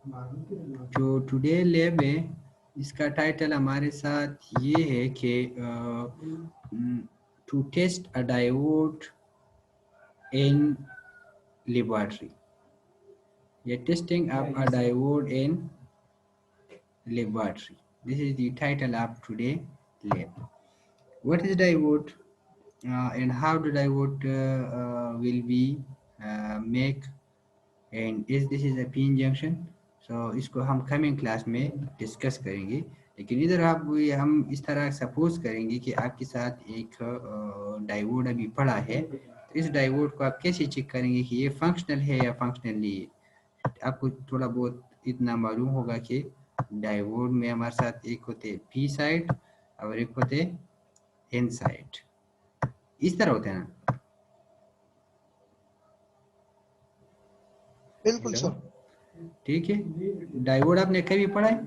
जो today lab है इसका टाइटल हमारे साथ ये है कि to test a diode in laboratory, ये testing of a diode in laboratory. This is the title of today lab. What is diode and how the diode will be make, and is this is a pin junction. So इसको हम coming class में discuss करेंगे, लेकिन इधर आप हम इस तरह सपोज करेंगे कि आपके साथ एक डायोड अभी पड़ा है, तो इस डायोड को आप कैसे चेक करेंगे कि ये फंक्शनल है या फंक्शनल नहीं है। आपको थोड़ा बहुत इतना मालूम होगा कि डायोड में हमारे साथ एक होते पी साइड और एक होते एन साइड, इस तरह होते हैं ना। बिल्कुल हेलो, सर। ठीक है। डायोड आपने कभी पढ़ा है?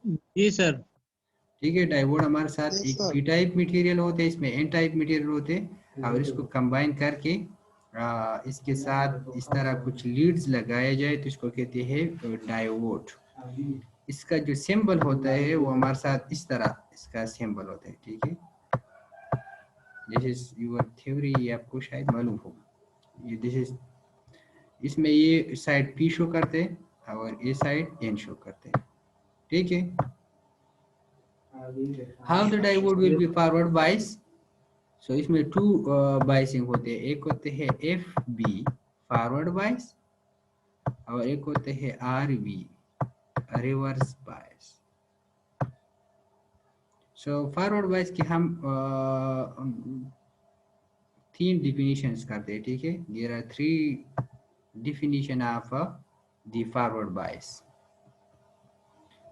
जी सर। ठीक है, डायोड हमारे साथ यस एक सर। पी टाइप मटेरियल होते हैं, इसमें एन टाइप मटेरियल होते हैं, और इसको कंबाइन करके इसके साथ इस तरह कुछ लीड्स लगाया जाए तो इसको कहते हैं डायोड। इसका जो सिंबल होता है वो हमारे साथ इस तरह इसका सिंबल होता है, ठीक है। दिस इज योर थ्योरी, ये आपको शायद मालूम होगा। ये दिस इज, इसमें ये साइड पी शो करते हैं और ये साइड एन शो करते हैं, ठीक है। How the diode will be forward bias. So इसमें टू बाइसिंग होते हैं, एक होते हैं एफ बी फॉरवर्ड बाइस और एक होते हैं R be reverse bias. So forward बाइस की हम तीन डिफिनीशंस करते हैं, ठीक है। There are three definition of the forward bias.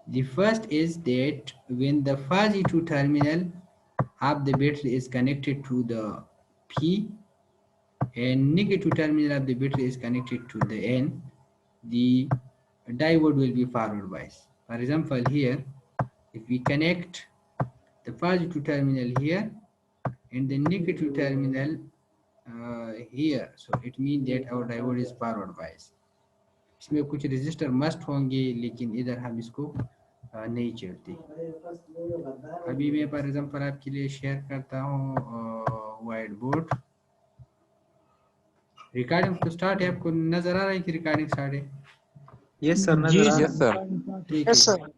The first is that when the positive terminal of the battery is connected to the P and negative terminal of the battery is connected to the N, the diode will be forward bias. For example, here, if we connect the positive terminal here and the negative terminal here, so it means that our diode is forward bias. इसमें कुछ register must होंगे, लेकिन इधर हम इसको नहीं चलते। अभी मैं फॉर एग्जांपल आपके लिए शेयर करता हूँ वाइट बोर्ड। रिकॉर्डिंग तो स्टार्ट है, आपको नजर आ रहा है कि रिकॉर्डिंग स्टार्ट है? यस सर, नजर आ यस सर। ठीक यस है। Sir.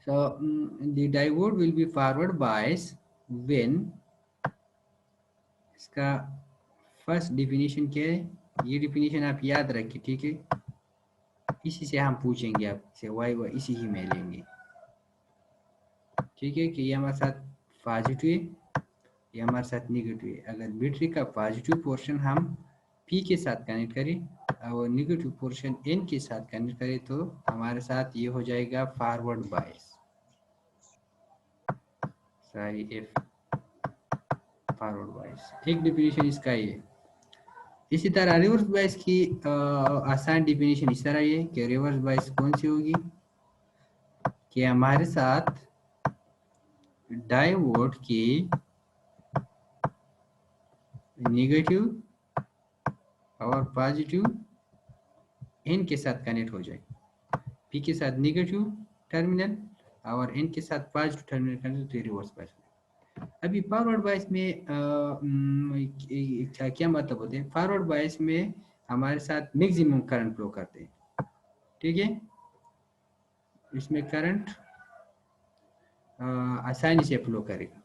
So the diode will be forward bias when, इसका फर्स्ट डिफिनीशन क्या है, ये डिफिनीशन आप याद रखिए, ठीक है। इसी से हम पूछेंगे आपसे, वाई वाई इसी ही में लेंगे, ठीक है। कि ये हमारे साथ पॉजिटिव है, ये हमारे साथ नेगेटिव है। अगर बैटरी का पॉजिटिव पोर्शन हम पी के साथ कनेक्ट करें और नेगेटिव पोर्शन एन के साथ कनेक्ट करें तो हमारे साथ ये हो जाएगा forward bias, sorry F forward bias. एक डिफिनीशन इसका ये। इसी तरह रिवर्स बायस की आसान डिफिनीशन इस तरह ये कि रिवर्स बायस कौन सी होगी कि हमारे साथ डायोड की नेगेटिव और पॉजिटिव एन के साथ कनेक्ट हो जाए, पी के साथ नेगेटिव टर्मिनल और एन के साथ positive terminal connect, reverse bias. अभी फॉरवर्ड बायस में क्या मतलब होते हैं? फॉरवर्ड बायस में हमारे साथ मैक्सिमम करंट फ्लो करते हैं, ठीक है। इसमें करंट आसानी से फ्लो करेगा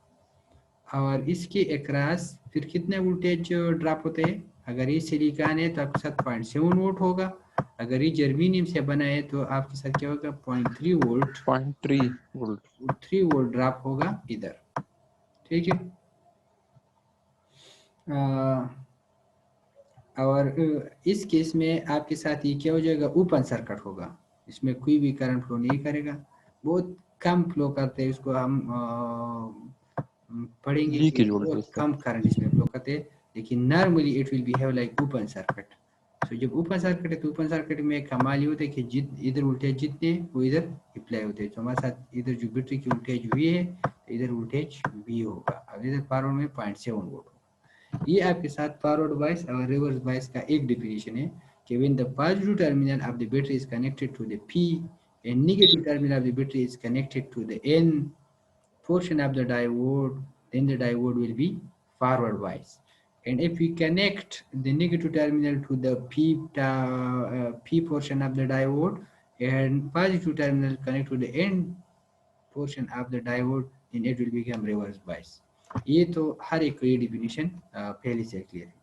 और इसके अक्रॉस फिर कितने वोल्टेज ड्रॉप होते हैं। अगर ये सिलिकॉन है तो आपके साथ 0.7 वोल्ट होगा, अगर ये जर्मेनियम से बना है तो आपके साथ क्या होगा 0.3 वोल्ट, 0.3 वोल्ट 3 वोल्ट ड्रॉप होगा इधर, ठीक है। और इस केस में आपके साथ ये क्या हो जाएगा, ओपन सर्किट होगा, इसमें कोई भी करंट फ्लो नहीं करेगा, बहुत कम फ्लो करते हैं। इसको हम पढ़ेंगे कि लीकेज वोल्टेज बहुत का। कम करंट इसमें फ्लो करते हैं, लेकिन normally it will behave like open circuit. तो जब ओपन सर्किट है तो ओपन सर्किट में कमाल ये होता है कि इधर वोल्टेज जितने वो इधर अप्लाई होते हैं। तो हमारे साथ इधर जो बैटरी की वोल्टेज वी है तो इधर वोल्टेज वी होगा, अब इधर फॉरवर्ड में 0.7 वोल्ट। ये आपके साथ फॉरवर्ड बायस और रिवर्स बायस का एक डिफिनीशन है कि when the positive terminal of the battery is connected to the P and negative terminal of the battery is connected to the N portion of the diode, then the diode will be forward bias. And if we connect the negative terminal to the P portion of the diode and positive terminal connect to the N portion of the diode, then it will become reverse bias. ये तो हर एक ये definition पहले से clear है।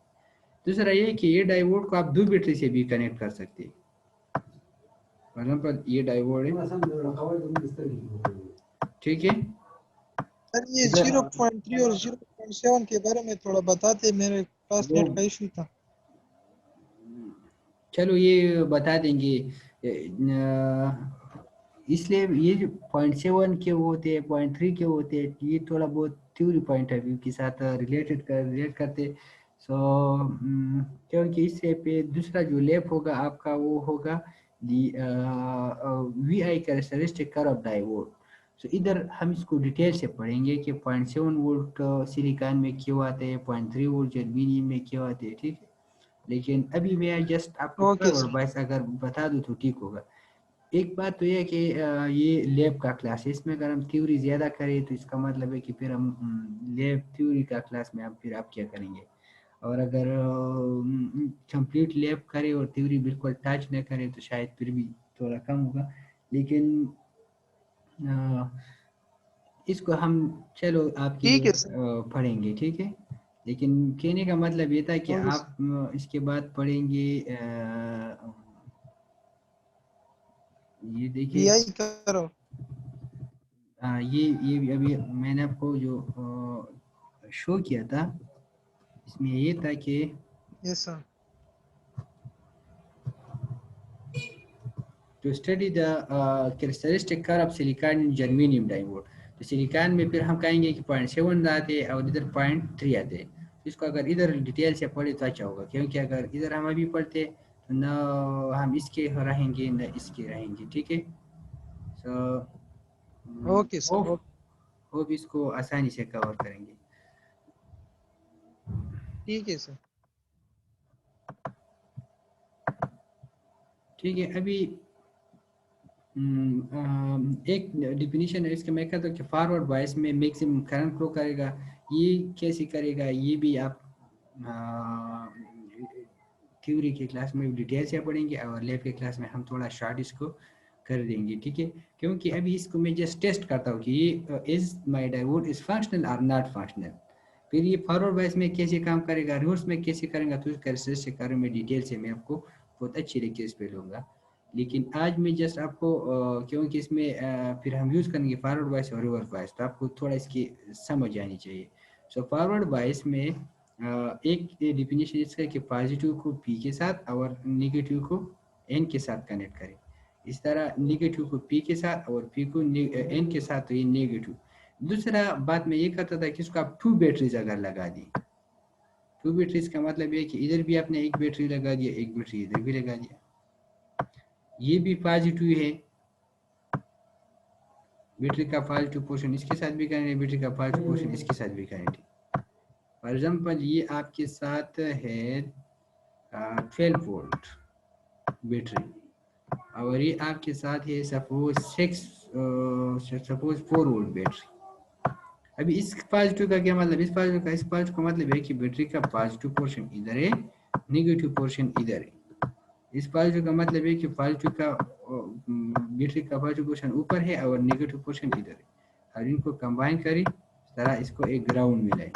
दूसरा ये कि ये डायोड को आप दो बैटरी से भी कनेक्ट कर सकते हैं। फॉर एग्जांपल ये डायोड है, ठीक है। सर ये 0.3 और 0.7 के बारे में थोड़ा बताते, मेरे पास नेट का इशू था। चलो ये बता देंगे। इसलिए ये जो 0.7 के होते हैं, 0.3 के होते हैं, ये थोड़ा बहुत थ्योरी पॉइंट ऑफ व्यू के साथ रिलेट करते। सो क्योंकि इससे पे दूसरा जो लैब होगा आपका वो होगा the VI characteristic curve of diode. So इधर हम इसको डिटेल से पढ़ेंगे कि 0.7 वोल्ट सिलिकॉन में क्यों आते हैं, 0.3 वोल्ट जर्मेनियम में क्यों आते हैं, ठीक है। लेकिन अभी मैं जस्ट आपको फॉरवर्ड बायस अगर बता दूं तो ठीक होगा। एक बात तो यह है कि ये लैब का क्लास है, इसमें अगर हम थ्योरी ज़्यादा करें तो इसका मतलब है कि फिर हम लैब थ्योरी का क्लास में आप क्या करेंगे। और अगर कंप्लीट लैब करें और थ्योरी बिल्कुल टच न करें तो शायद फिर भी थोड़ा कम होगा। लेकिन इसको हम चलो आपके लिए पढ़ेंगे, ठीक है। लेकिन कहने का मतलब ये था कि आप इसके बाद पढ़ेंगे ये देखिए ये अभी मैंने आपको जो शो किया था इसमें ये था कि yes sir to study the characteristic curve of silicon in germanium diode। तो सिलिकॉन में फिर हम कहेंगे कि 0.7 आते हैं और इधर 0.3 आते हैं। इसको अगर इधर डिटेल से पढ़े तो अच्छा होगा, क्योंकि अगर इधर हम अभी पढ़ते तो न हम इसके रहेंगे न इसके रहेंगे, ठीक है। सो ओके सर, होप इसको आसानी से कवर करेंगे, ठीक है सर। ठीक है। अभी एक डिफिनीशन है इसका, मैं कहता हूँ कि फॉरवर्ड बायस में मैक्सिमम करंट फ्लो करेगा। ये कैसे करेगा ये भी आप थ्योरी के क्लास में डिटेल से पढ़ेंगे और लैब के क्लास में हम थोड़ा शॉर्ट इसको कर देंगे, ठीक है। क्योंकि अभी इसको मैं जस्ट टेस्ट करता हूँ कि ये is my diode is functional और नॉट फंक्शनल। फिर ये फॉरवर्ड बायस में कैसे काम करेगा, रिवर्स में कैसे करेगा, तो इसके बारे में डिटेल से मैं आपको बहुत अच्छी तरीके से लूँगा। लेकिन आज मैं जस्ट आपको क्योंकि इसमें फिर हम यूज़ करेंगे फॉरवर्ड बायस और रिवर्स बायस, तो आपको थोड़ा इसकी समझ आनी चाहिए। सो फॉरवर्ड बायस में एक डिफिनेशन इसका कि पॉजिटिव को P के साथ और नेगेटिव को N के साथ कनेक्ट करें। इस तरह नेगेटिव को P के साथ और P को N के साथ, तो ये नेगेटिव। दूसरा बात मैं ये करता था कि इसको आप 2 बैटरीज अगर लगा दी, 2 बैटरीज का मतलब ये कि इधर भी आपने एक बैटरी लगा दिया, एक बैटरी इधर भी लगा दिया, ये भी पॉजिटिव है, बैटरी का पॉजिटिव पोर्शन इसके साथ भी कनेक्ट, बैटरी का पॉजिटिव पोर्शन इसके साथ भी कनेक्ट। फॉर एग्जांपल ये आपके साथ है 12 वोल्ट बैटरी और ये आपके साथ है सपोज 4 वोल्ट बैटरी। अभी इस पॉजिटिव का क्या मतलब, इस पॉजिटिव का मतलब है कि बैटरी का पॉजिटिव पोर्शन इधर है, नेगेटिव पोर्शन इधर है। इस पॉजिटिव का मतलब है कि पॉजिटिव का बैटरी का पॉजिटिव पोर्शन ऊपर है और नेगेटिव पोर्शन इधर है, और इनको कंबाइन करें इस तरह इसको एक ग्राउंड मिलाए,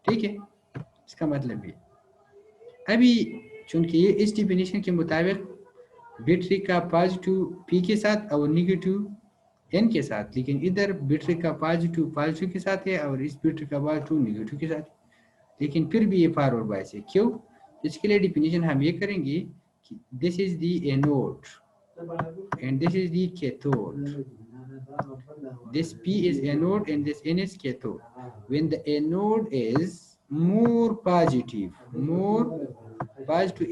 ठीक है। इसका मतलब है अभी चूंकि ये इस डिफिनेशन के मुताबिक बैटरी का पॉजिटिव P के साथ और नेगेटिव N के साथ, लेकिन इधर बैटरी का पॉजिटिव के साथ है और इस बैटरी का पॉजिटिव नेगेटिव के साथ, लेकिन फिर भी ये फॉरवर्ड बायस है। क्यों? इसके लिए डिफिनेशन हम ये करेंगे कि this is the anode and this is the cathode. This P is anode and this N is cathode. When the anode is more positive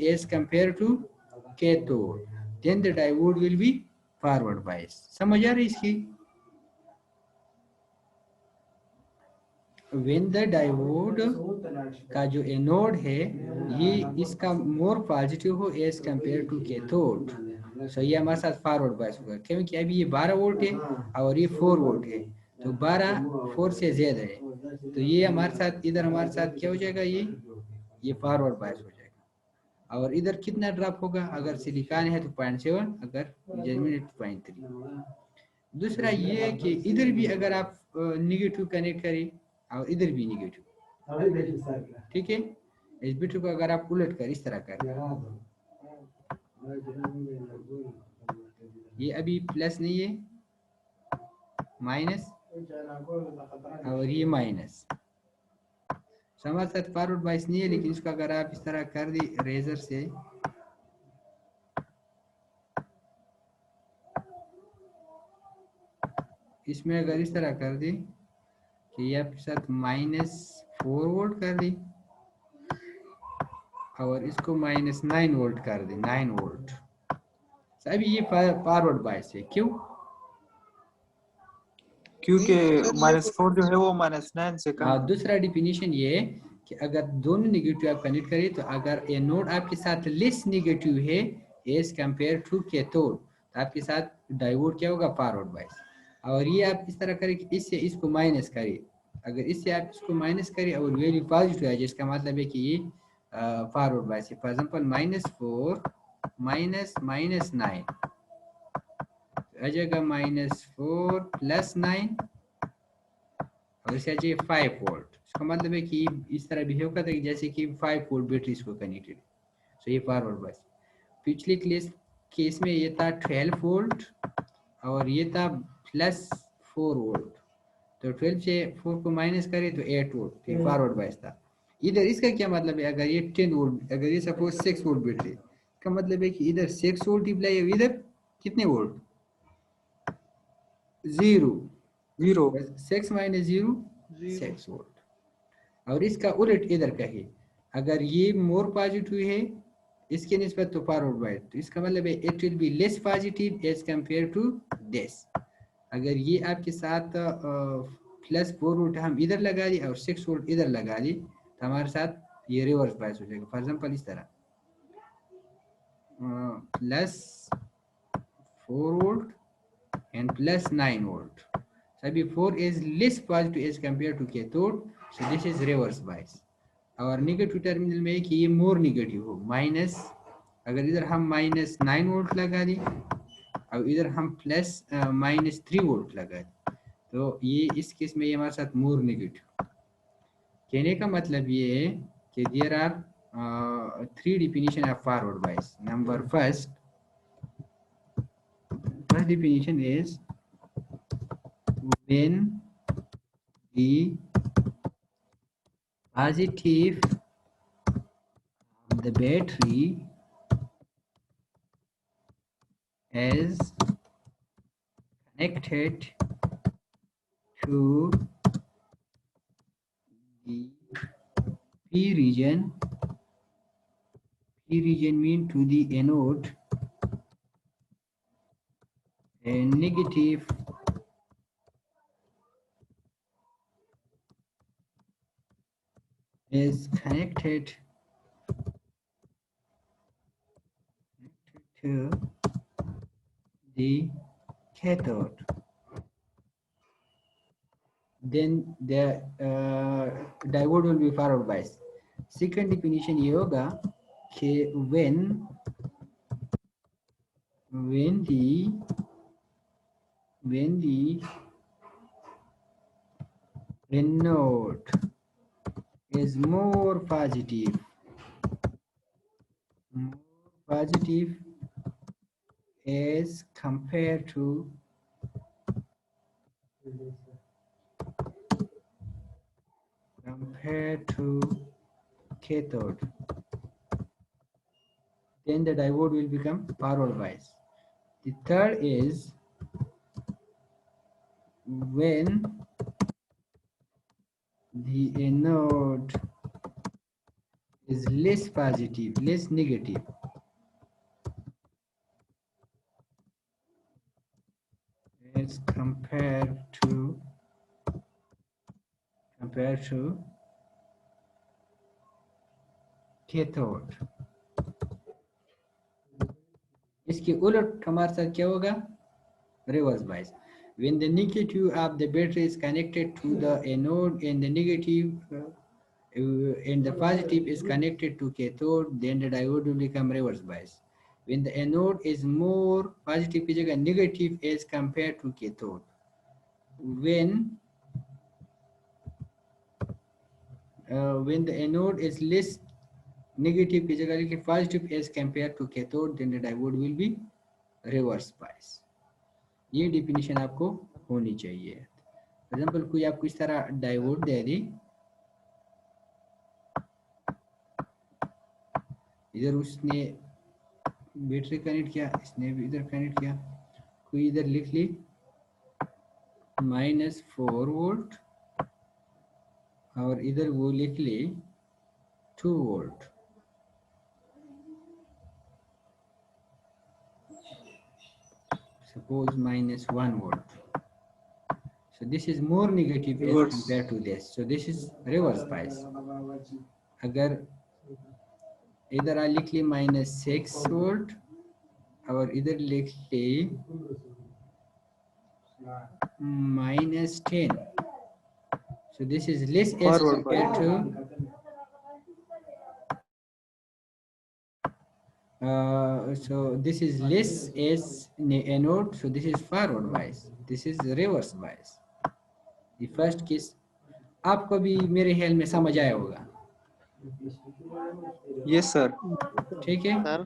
as compared to cathode, then the diode will be forward bias. समझ आ रही इसकी? When the diode का जो anode है ये इसका more positive हो as compare to cathode, सो ये हमारे साथ फॉरवर्ड बायस होगा, क्योंकि अभी ये 12 वोल्ट है और ये 4 वोल्ट है, तो 12 4 से ज्यादा है, तो ये हमारे साथ इधर हमारे साथ क्या हो जाएगा, ये फॉरवर्ड बायस हो जाएगा। और इधर कितना ड्रॉप होगा, अगर सिलिकॉन है तो 0.7, अगर जर्मेनियम है तो 0.3। दूसरा ये है कि इधर भी अगर आप निगेटिव कनेक्ट करें और इधर भी निगेटिव, ठीक है, इस बिट को अगर आप उलट कर इस तरह कर, ये अभी प्लस नहीं है, माइनस, और ये माइनस, हमारे साथ फॉरवर्ड बाइस नहीं है, लेकिन इसको अगर आप इस तरह कर दी रेजर से, इसमें अगर इस तरह कर दी कि ये आपके साथ -4 वोल्ट कर दी और इसको -9 वोल्ट कर दी, 9 वोल्ट, अभी ये फॉरवर्ड बायस है, क्यों? क्योंकि सर ये -4 जो है वो -9 से कम है। दूसरा डिफिनीशन ये है कि अगर दोनों निगेटिव आप कनेक्ट करें, तो अगर ये नोड आपके साथ लेस निगेटिव है एज कंपेयर टू कैथोड, तो आपके साथ डायोड क्या होगा, फॉरवर्ड बायस। और ये आप इस तरह करें कि इससे इसको माइनस करिए, अगर इससे आप इसको माइनस करें और वैल्यू पॉजिटिव है, जिसका मतलब है कि ये फॉरवर्ड बायस है। फॉर एग्जांपल -4 -9 आ जाएगा, -4 + 9 और इसका चाहिए 5 वोल्ट, इसका मतलब है कि इस तरह बिहेव करता है जैसे कि 5 वोल्ट बैटरी इसको कनेक्टेड, सो ये फॉरवर्ड बायस। पिछले केस में ये था 12 वोल्ट और ये था +4 वोल्ट, तो 12 से 4 को माइनस करें तो 8 वोल्ट, तो ये फॉरवर्ड बायस था। इधर इसका क्या मतलब है, अगर ये 10 वोल्ट, अगर ये सपोज 6 वोल्ट बैटरी, इसका मतलब है कि इधर 6 वोल्ट अप्लाई है, इधर कितने वोल्ट, 0, 6 - 0 6 वोल्ट। और इसका उलट इधर का है, अगर ये मोर पॉजिटिव है इसके निस्बत तो फॉरवर्ड बायस, तो इसका मतलब है it will be less positive as compare to this. अगर ये आपके साथ +4 वोल्ट हम इधर लगा दी और 6 वोल्ट इधर लगा दी, तो हमारे साथ ये रिवर्स बायस हो जाएगा। फॉर एग्जाम्पल इस तरह +4 volt and +9 volt. So before is less positive as compared to cathode, so this is reverse bias। और नेगेटिव टर्मिनल में कि ये मोर नेगेटिव हो, माइनस, अगर इधर हम -9 वोल्ट लगा दें और इधर हम -3 वोल्ट लगा दें, तो ये इस केस में ये हमारे साथ मोर नेगेटिव। कहने का मतलब ये है कि there are 3 definition of forward bias। Number first definition is when the positive of the battery is connected to the P region. P region mean to the anode, and negative is connected to the cathode. Then the diode will be forward bias। Second definition ये होगा कि when the anode is more positive as compared to cathode, then the diode will become forward bias। The third is when the anode is less positive, less negative as compared to cathode. इसके उलट हमारे साथ क्या होगा, reverse bias. When the negative of the battery is connected to the anode and the negative and the positive is connected to cathode, then the diode will become reverse bias. When the anode is more positive की जगह negative as compared to cathode, when the anode is less negative की जगह लिखे positive as compared to cathode, then the diode will be reverse bias. ये definition आपको होनी चाहिए। For example, कोई आपको इस तरह डायोड दे दी, इधर उसने बैटरी कनेक्ट किया, इसने भी इधर कनेक्ट किया, कोई इधर लिख ली -4 वोल्ट और इधर वो लिख ली 2 volt. Suppose -1 volt. So this is more negative as compared to this. So this is reverse bias. अगर इधर आ लिख ली -6 वोल्ट और इधर लिख ली -10. So this is less as compared to so this is less as anode, so this is forward bias, this is reverse bias. The first case आपको भी मेरे ख्याल में समझ आया होगा। Yes sir. ठीक है sir,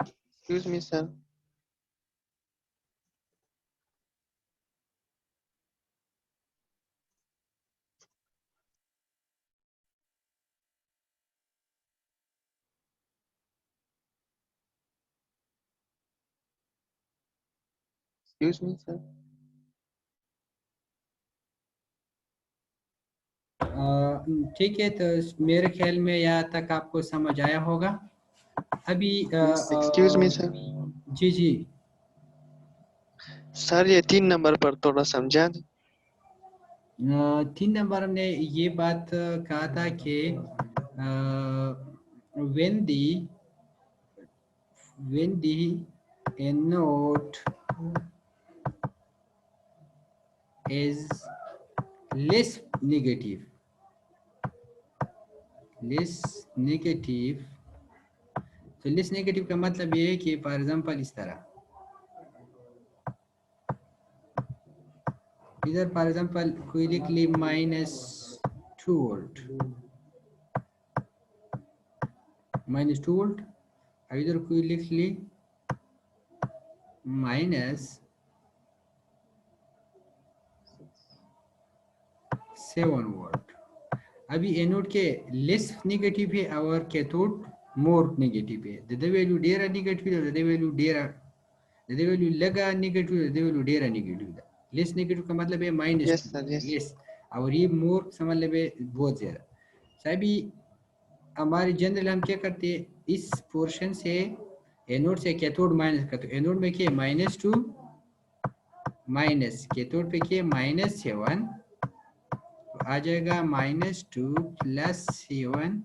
excuse me sir, excuse me sir. ठीक है, तो मेरे ख्याल में यहाँ तक आपको समझ आया होगा। अभी एक्सक्यूज मी सर। जी जी सर ये 3 नंबर पर थोड़ा समझा दें। 3 नंबर ने ये बात कहा था कि when the anode is less negative, तो लेस नेगेटिव का मतलब ये है कि फॉर एग्जांपल इस तरह, इधर फॉर एग्जांपल कोई लिख ली -2 वोल्ट, -2 वोल्ट, और इधर कोई लिख ली -7 वोल्ट। अभी एनोड के लेस नेगेटिव है और कैथोड मोर नेगेटिव है। the value डेरा नेगेटिव है, the value लगा negative, the value Dera negative है। लेस नेगेटिव का मतलब है minus yes sir, yes. Less, और ये मोर का मतलब है बहुत ज्यादा। अभी हमारे जनरल हम क्या करते हैं, इस पोर्शन से एनोड से कैथोड माइनस करते, एनोड में क्या -2 माइनस, कैथोड पे क्या -7, तो आ जाएगा -2 + 7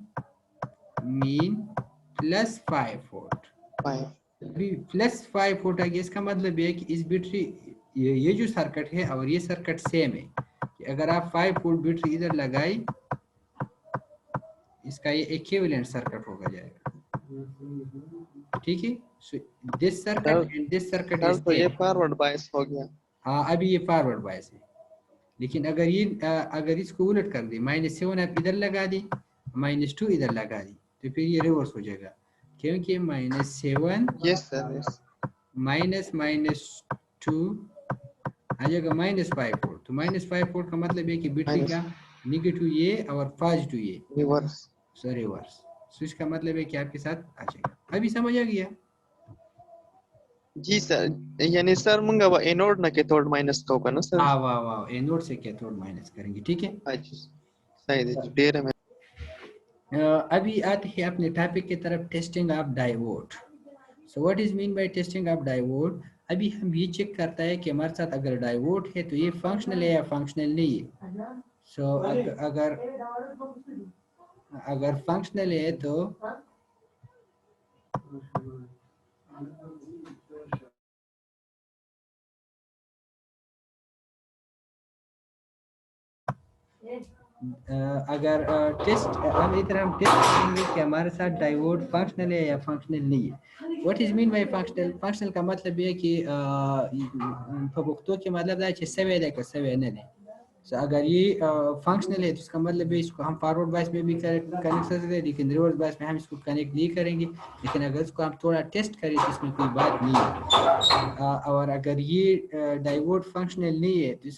मीन +5 वोल्ट। अभी +5 वोल्ट आ गया, इसका मतलब है कि इस बैटरी ये जो सर्किट है और ये सर्किट सेम है कि अगर आप 5 वोल्ट बैटरी इधर लगाई, इसका ये इक्विवेलेंट सर्किट होगा जाएगा। ठीक है, so this circuit and this circuit is तो ये फॉरवर्ड बायस हो गया। हाँ, अभी ये फॉरवर्ड बायस है। लेकिन अगर ये अगर इसको उलट कर दी, -7 आप इधर लगा दी, -2 इधर लगा दी, तो फिर ये रिवर्स हो जाएगा, क्योंकि -7 यस सर, यस। -2 आ जाएगा -5 वोल्ट। तो -5 वोल्ट का मतलब है कि बैटरी का नेगेटिव ये और पॉजिटिव ये रिवर्स, सो रिवर्स। सो इसका मतलब है कि आपके साथ आ जाएगा। अभी समझ आ गया? जी सर, यानी सर मंगा वो एनोड ना कैथोड माइनस का होगा ना सर? वाह वाह वाह, एनोड से कैथोड माइनस करेंगे। ठीक है, अच्छा सही है, डेरे में। अभी आते हैं अपने टॉपिक की तरफ, testing of diode. So what is mean by testing of diode? अभी हम ये चेक करता है कि हमारे साथ अगर डायोड है तो ये फंक्शनल है या फंक्शनल नहीं है। सो अगर अगर फंक्शनल है तो अगर टेस्ट हम इधर हम टेस्ट करेंगे कि हमारे साथ डायोड फंक्शनल है या फंक्शनल नहीं है। What is mean by functional? Functional का मतलब ये है कि फबुक्तो के मतलब है कि सवे है का सवे नहीं है। सो अगर ये फंक्शनल है तो इसका मतलब है इसको हम फॉरवर्ड बायस में भी कनेक्ट कर सकते हैं, लेकिन रिवर्स बायस में हम इसको कनेक्ट नहीं करेंगे। लेकिन अगर इसको हम थोड़ा टेस्ट करें तो इसमें कोई बात नहीं है। और अगर ये डायोड फंक्शनल नहीं है तो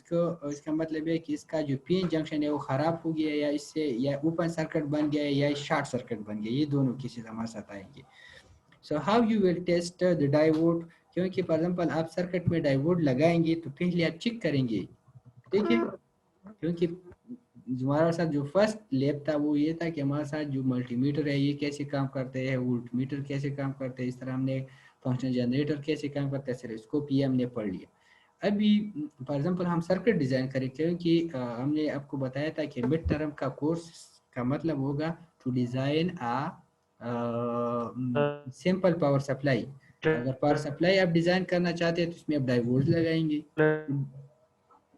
इसका मतलब है कि इसका जो पीएन जंक्शन है वो ख़राब हो गया, या इससे या ओपन सर्किट बन गया या शॉर्ट सर्किट बन गया। ये दोनों केसेस हमारे साथ आएंगे। So how you will test the diode? क्योंकि फॉर एग्जांपल आप सर्किट में डायोड लगाएंगे तो पहले आप चेक करेंगे, ठीक है? क्योंकि हमारे साथ जो फर्स्ट लैब था वो ये था कि हमारे साथ जो मल्टीमीटर है ये कैसे काम करते हैं, वोल्टमीटर कैसे काम करते हैं, इस तरह हमने फंक्शन जनरेटर कैसे काम करता है, सिलेस्कोप ये हमने पढ़ लिया। अभी फॉर एग्जांपल हम सर्किट डिज़ाइन करें, क्योंकि हमने आपको बताया था कि मिड टर्म का कोर्स का मतलब होगा to design simple power supply. अगर पावर सप्लाई आप डिज़ाइन करना चाहते हैं तो इसमें आप डायोड लगाएंगे।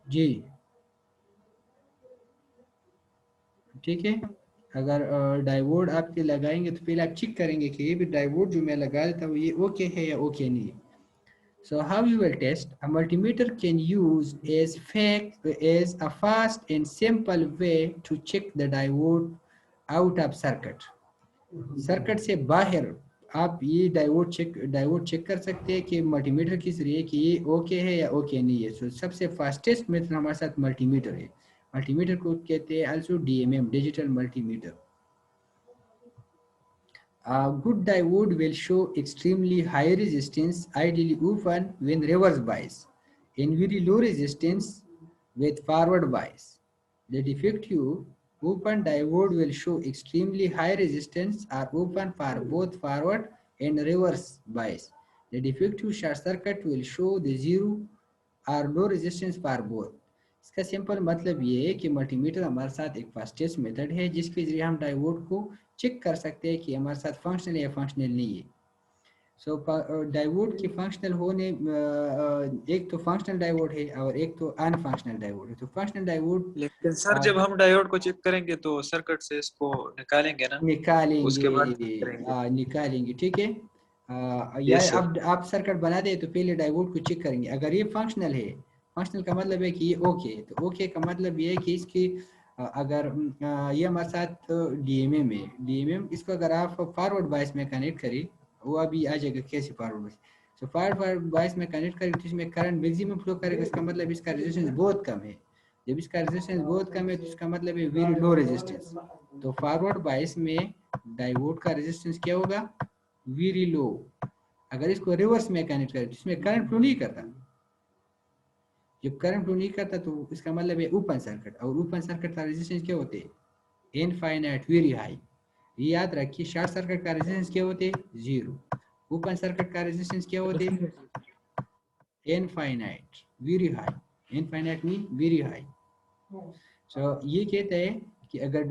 जी ठीक है। अगर डायोड आपके लगाएंगे तो पहले आप चेक करेंगे कि ये भी डायोड जो मैं लगा देता हूँ ये ओके है या ओके नहीं है। So how you will test? A multimeter can use as a fast and simple way to check the diode out of circuit. Circuit से बाहर आप ये डायोड चेक कर सकते हैं कि मल्टीमीटर के जरिए कि ये ओके है या ओके नहीं है। सो सबसे फास्टेस्ट मेथड हमारे साथ मल्टीमीटर है। मल्टीमीटर को कहते हैं also DMM, digital multimeter. A good diode will show extremely high resistance, ideally open when reverse bias, and very low resistance with forward bias. The defective open diode will show extremely high resistance or open for both forward and reverse bias. The defective short circuit will show the zero or low resistance for both. इसका simple मतलब ये है कि multimeter हमारे साथ एक fastest method है जिसके जरिए हम डायोड को चेक कर सकते हैं कि हमारे साथ फंक्शनल या फंक्शनल नहीं है। सो डायोड के फंक्शनल होने एक तो फंक्शनल डायोड है और एक तो अनफंक्शनल डायोड है। तो फंक्शनल डायोड लेकिन सर जब हम डायोड को चेक करेंगे तो सर्किट से इसको निकालेंगे ना, उसके बाद निकालेंगे निकालेंगे, ठीक है। या यस सर। आप सर्किट बना दे तो पहले डायोड को चेक करेंगे। अगर ये फंक्शनल है, फंक्शनल का मतलब है कि ये ओके है, तो ओके का मतलब ये है कि इसकी अगर ये हमारे साथ डीएमएम है, डीएमएम इसको अगर आप फॉरवर्ड बायस में कनेक्ट करें, वो अभी आ जाएगा कैसे forward bias. So forward bias में कनेक्ट करें तो इसमें करंट मैक्सिमम फ्लो करेगा, इसका मतलब इसका रेजिस्टेंस बहुत कम है। जब इसका रेजिस्टेंस बहुत कम है तो इसका मतलब है वेरी लो रेजिस्टेंस। तो फॉरवर्ड बायस में डायोड का रेजिस्टेंस क्या होगा? Very low. अगर इसको रिवर्स में कनेक्ट करें तो इसमें करंट फ्लो नहीं करता। जब करंट फ्लो नहीं करता तो इसका मतलब है ओपन सर्किट, और ओपन सर्किट का रेजिस्टेंस क्या होते हैं? Infinite, very high. ये याद रखिए, शॉर्ट सर्किट का रेजिस्टेंस क्या होते हैं? जीरो। ओपन सर्किट का रेजिस्टेंस क्या होते हैं? Infinite, very high. Infinite mean very high. So ये कहता है कि अगर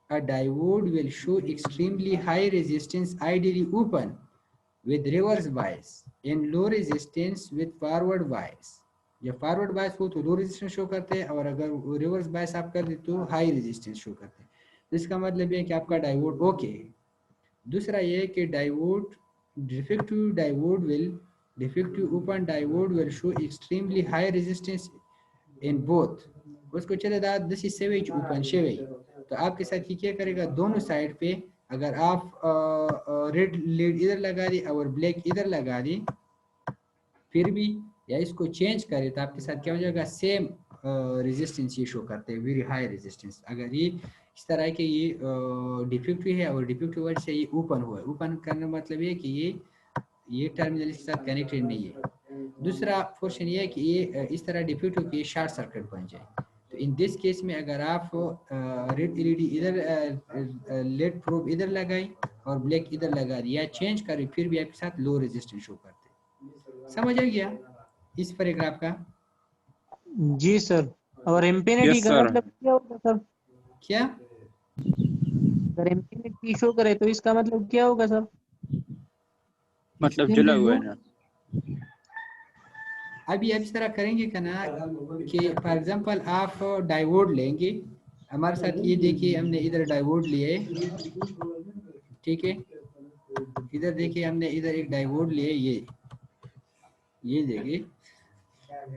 a diode will show extremely high resistance, ideally open with reverse bias, and low resistance with forward bias. जब फॉरवर्ड बायस हो तो लो रेजिस्टेंस शो करते हैं, और अगर रिवर्स बायस आप कर दे तो हाई रेजिस्टेंस शो करते हैं। तो इसका मतलब है कि आपका डायोड ओके है। दूसरा ये है कि defective open diode will show extremely high resistance in both. उसको चले दिस इज सेवेज ओपन शेवेज। तो आपके साथ ये क्या करेगा, दोनों साइड पे अगर आप रेड लीड इधर लगा दी और ब्लैक इधर लगा दी, फिर भी या इसको चेंज करे तो आपके साथ क्या हो जाएगा, सेम रेजिस्टेंस ये शो करते हैं, वेरी हाई रेजिस्टेंस। अगर ये इस तरह के ये डिफेक्टिव है और डिफेक्टिव वर्ड से ये ओपन हुआ है, ओपन करने मतलब ये कि ये टर्मिनल इसके साथ कनेक्टेड नहीं है। दूसरा पोर्शन ये है कि ये इस तरह डिफेक्टिव की शॉर्ट सर्किट बन जाए। तो इन दिस केस में अगर आप रेड एलईडी इधर लेड प्रोब इधर लगाई और ब्लैक इधर लगा दी या चेंज करें, फिर भी आपके साथ लो रेजिस्टेंस शो करते। समझ आ गया इस पैराग्राफ का? जी सर। और इंफिनिटी यस का सर। मतलब क्या होगा सर? क्या? अगर इंफिनिटी शो करे तो इसका मतलब क्या होगा सर? मतलब जला हुआ है ना। अभी इस तरह करेंगे का ना कि फॉर एग्जांपल आप डायोड लेंगे हमारे साथ, ये देखिए हमने इधर डायोड लिए, ठीक है, इधर देखिए हमने इधर एक डायोड लिए, ये देखिए,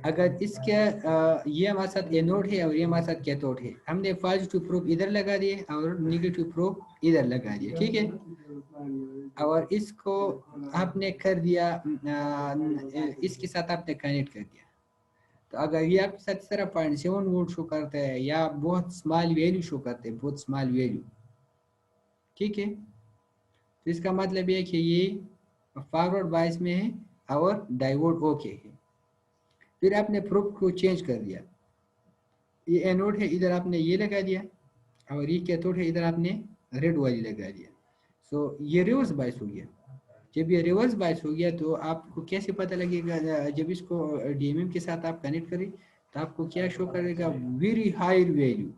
अगर इसका ये हमारे साथ एनोड है और ये हमारे साथ कैथोड है, हमने पॉजिटिव प्रूफ इधर लगा दिए और नेगेटिव प्रूफ इधर लगा दिए, ठीक है, और इसको आपने कर दिया इसके साथ आपने कनेक्ट कर दिया। तो अगर ये आपके साथ इस तरह 0.7 वोल्ट शो करता है या बहुत स्मॉल वैल्यू शो करते हैं, बहुत स्मॉल वैल्यू, ठीक है, तो इसका मतलब ये है कि ये फॉरवर्ड बायस में है और डायोड ओके है। फिर आपने प्रूफ को चेंज कर दिया, ये एनोड है इधर आपने ये लगा दिया और ये कैथोड है इधर आपने रेड वाली लगा दिया। सो ये रिवर्स बायस हो गया। जब ये रिवर्स बायस हो गया तो आपको कैसे पता लगेगा? जब इसको डीएमएम के साथ आप कनेक्ट करें तो आपको क्या शो करेगा? Very high value,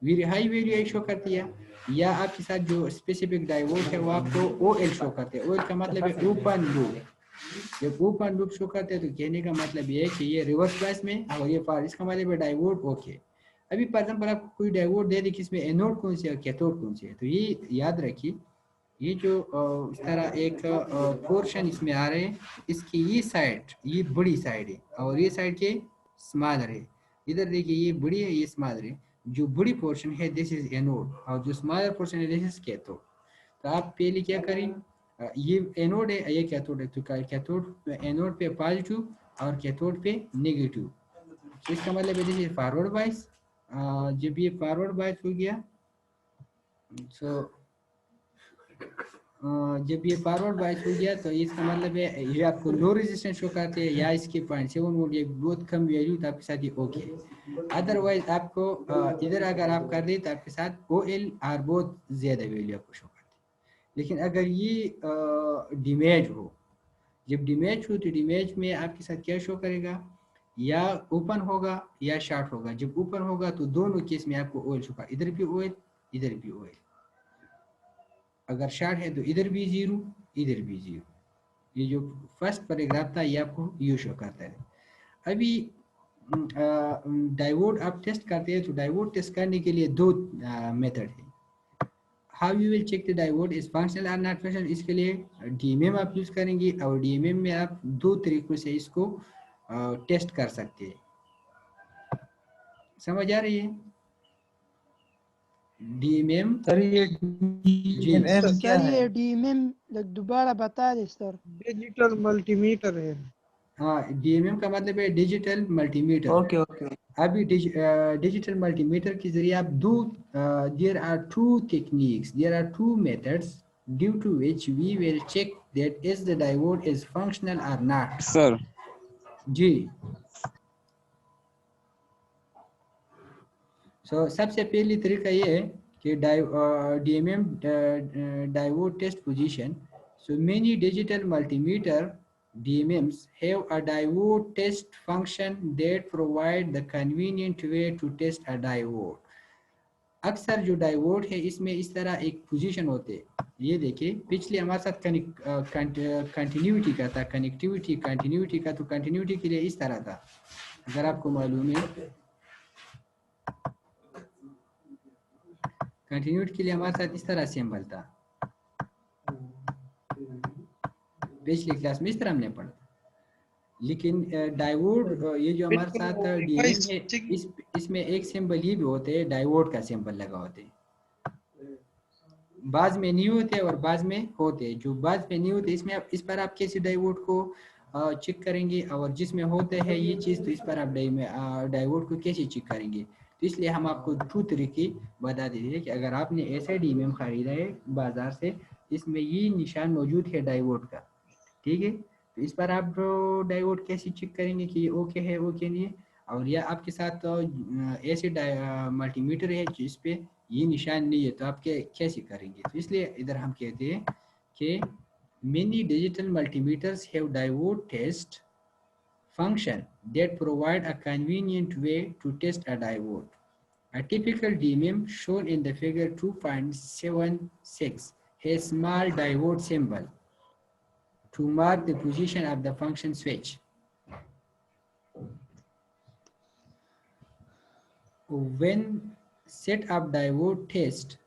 very high value show करती है, या आपके साथ जो स्पेसिफिक डायोड है वो आपको ओएल शो करते हैं। ओएल का मतलब है ओपन लूप। जब ओपन लूप शो करते हैं तो कहने का मतलब ये है कि ये रिवर्स बायस में और ये पार, इसका मतलब है डायोड ओके। अभी फॉर एग्जांपल आपको कोई डायोड दे दे कि इसमें एनोड कौन सी है कैथोड कौन सी है, तो ये याद रखिए, ये जो इस तरह एक पोर्शन इसमें आ रहे हैं, इसकी ये साइड ये बड़ी साइड है और ये साइड के स्मॉलर है। इधर देखिए ये बड़ी है ये स्मॉलर है, जो बड़ी पोर्शन है दिस इज एनोड और जो स्मॉलर पोर्शन है दिस इज कैथोड। तो आप पहले क्या करें, ये एनोड है ये कैथोड है, तो कैथोड एनोड पे पॉजिटिव और कैथोड पे नेगेटिव, इसका मतलब है दिस इज फॉरवर्ड बायस। जब ये फॉरवर्ड बायस हो गया सो जब ये फॉरवर्ड बायस हो गया तो इसका मतलब है ये आपको लो रेजिस्टेंस शो करते हैं या इसके 0.7 वोल्ट ये बहुत कम वैल्यू तो आपके साथ ये ओके है। अदरवाइज आपको इधर अगर आप कर दें तो आपके साथ OL और बहुत ज़्यादा वैल्यू आपको शो करती है। लेकिन अगर ये डैमेज हो, जब डैमेज हो तो डैमेज में आपके साथ क्या शो करेगा? या ओपन होगा या शॉर्ट होगा। जब ओपन होगा तो दोनों केस में आपको OL शो कर, इधर भी OL इधर भी OL। अगर शॉर्ट है तो इधर भी जीरो इधर भी जीरो। ये जो फर्स्ट पैराग्राफ था ये आपको यू शो करता है। अभी डायोड आप टेस्ट करते हैं तो डायोड टेस्ट करने के लिए दो मेथड है। How you will check the diode is functional और नॉट फंक्शनल, इसके लिए डीएमएम आप यूज करेंगे और डीएमएम में आप दो तरीकों से इसको टेस्ट कर सकते हैं। समझ आ रही है? डीएमएम सर ये जी क्या सर है? ये डीएमएम दोबारा बता दे सर। डिजिटल मल्टीमीटर है। हाँ, डीएमएम का मतलब है डिजिटल मल्टीमीटर। Okay okay. अभी डिजिटल मल्टीमीटर के जरिए आप दो there are two techniques, there are two methods due to which we will check that is the diode is functional और नॉट। सर जी सबसे पहली तरीका ये है कि DMM diode test position. So many digital multimeter DMMs have a diode test function that provide the convenient way to test a diode. अक्सर जो diode है इसमें इस तरह एक पोजीशन होते हैं, ये देखिए पिछले हमारे साथ कंटिन्यूटी का था, कंटिन्यूटी का, तो कंटिन्यूटी के लिए इस तरह था, अगर आपको मालूम है कंटिन्यूटी के लिए हमारे साथ इस तरह सिंबल था, पिछली क्लास में इस तरह हमने पढ़ा। लेकिन डायोड ये जो हमारे साथ डीएमएम है इसमें एक सिंबल ये भी होते हैं, डायोड का सिंबल लगा होते हैं, बाद में नहीं होते और बाद में होते। जो बाद में नहीं होते इसमें आप इस पर आप कैसे डायोड को चेक करेंगे, और जिसमें होते हैं ये चीज़ तो इस पर आप डायोड को कैसे चेक करेंगे। तो इसलिए हम आपको दो तरीके बता देते हैं कि अगर आपने ऐसा डीएमएम खरीदा है बाजार से, इसमें ये निशान मौजूद है डायोड का, ठीक है, तो इस पर आप डायोड कैसे चेक करेंगे कि ये ओके है ओके नहीं है। और या आपके साथ ऐसे मल्टीमीटर है जिस पे ये निशान नहीं है तो आप कैसे करेंगे। तो इसलिए इधर हम कहते हैं कि many digital multimeters have diode test function that provide a convenient way to test a diode. A typical DMM shown in the figure 2.76 has small diode symbol to mark the position of the function switch. When set up diode test,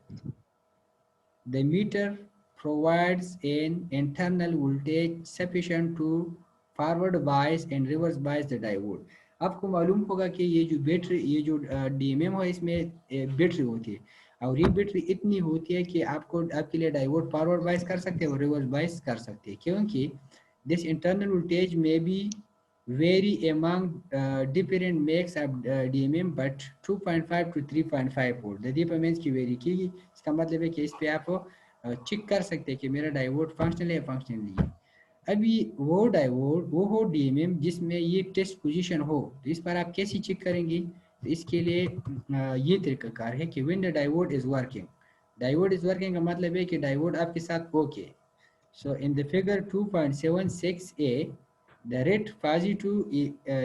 the meter provides an internal voltage sufficient to forward bias and reverse bias the diode. आपको मालूम होगा कि ये जो battery, ये जो DMM है, इसमें बैटरी होती है और ये बैटरी इतनी होती है कि आपको आपके लिए डायोड फॉरवर्ड बायस कर सकते हैं और रिवर्स बायस कर सकते हैं, क्योंकि दिस इंटरनल वोल्टेज में भी vary among different makes of DMM, but 2.5 to 3.5 volt the dependence की वेरी की। इसका मतलब है कि इस पे आप चेक कर सकते हैं कि मेरा डायोड फंक्शनल है फंक्शनल नहीं है। अभी वो डायोड वो हो DMM जिसमें ये टेस्ट पोजीशन हो, तो इस पर आप कैसे चेक करेंगे? तो इसके लिए ये तरीकाकार है कि when the diode is working, diode is working का मतलब है कि डायोड आपके साथ okay. So in the figure 2.76a the red fuzzy 2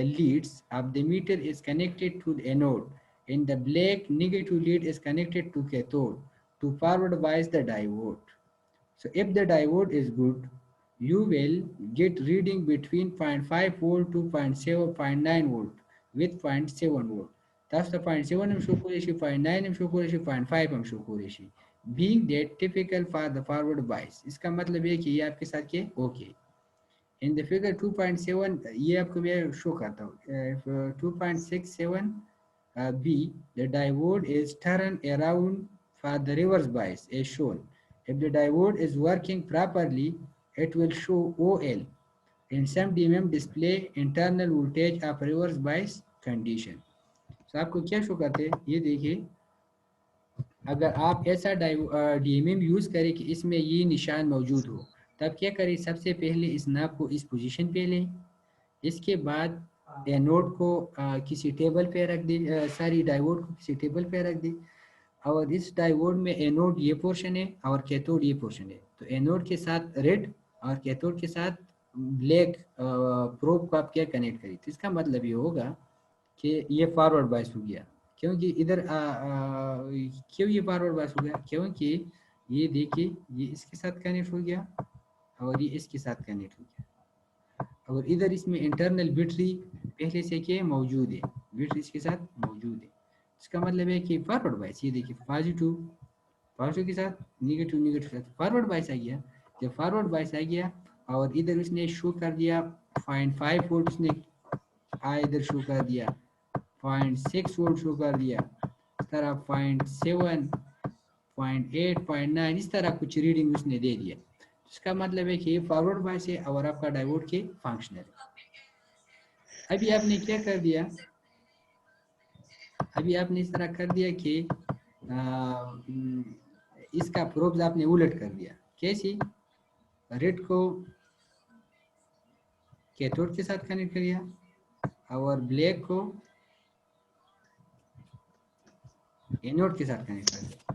leads of the meter is connected to the anode and the black negative lead is connected to cathode to forward bias the diode. So if the diode is good, you will get reading between 0.5 volt to 0.9 volt with 0.7 volt. That's the 0.7 am show kore shi, 0.9 am show kore shi, 0.5 am show kore shi, being that typical for the forward bias. इसका मतलब है कि ये आपके साथ के okay. In the figure 2.7 ये आपको मैं शो करता हूँ 2.67 B, the diode is turned around for the reverse bias as shown. If the diode is working properly, it will show OL. In some DMM display internal voltage of reverse bias condition. So आपको क्या show करते हैं? ये देखिए, अगर आप ऐसा DMM use करें कि इसमें ये निशान मौजूद हो, तब क्या करें? सबसे पहले इस नाब को इस पोजीशन पे लें, इसके बाद एनोड को किसी टेबल पे रख दें, सारी डायोड को किसी टेबल पे रख दें, और इस डायोड में एनोड ये पोर्शन है और कैथोड ये पोर्शन है। तो एनोड के साथ रेड और कैथोड के साथ ब्लैक प्रोब को आप क्या कनेक्ट करें? तो इसका मतलब ये होगा कि ये फॉरवर्ड बायस हो गया, क्योंकि इधर क्यों ये फॉरवर्ड बायस हो गया? क्योंकि ये देखिए, ये इसके साथ कनेक्ट हो गया और ये इसके साथ कनेक्ट हो गया, और इधर इसमें इंटरनल बैटरी पहले से क्या मौजूद है, बैटरी इसके साथ मौजूद है। इसका मतलब है कि फॉरवर्ड बायस, ये देखिए पॉजिटिव के साथ नेगेटिव के साथ फॉरवर्ड बायस आ गया। जब फॉरवर्ड बायस आ गया और इधर उसने शो कर दिया 0.5 वोल्ट, उसने इधर शो कर दिया 0.6 वोल्ट शो कर दिया, इस तरह 0.7, 0.8, 0.9 इस तरह कुछ रीडिंग उसने दे दिया। इसका मतलब है कि फॉरवर्ड बायस है और आपका डायोड के फंक्शनल है। अभी आपने क्या कर दिया? अभी आपने इस तरह कर दिया कि इसका प्रोब्स आपने उलट कर दिया। कैसी? रेड को कैथोड के साथ कनेक्ट कर दिया और ब्लैक को एनोड के साथ कनेक्ट कर दिया।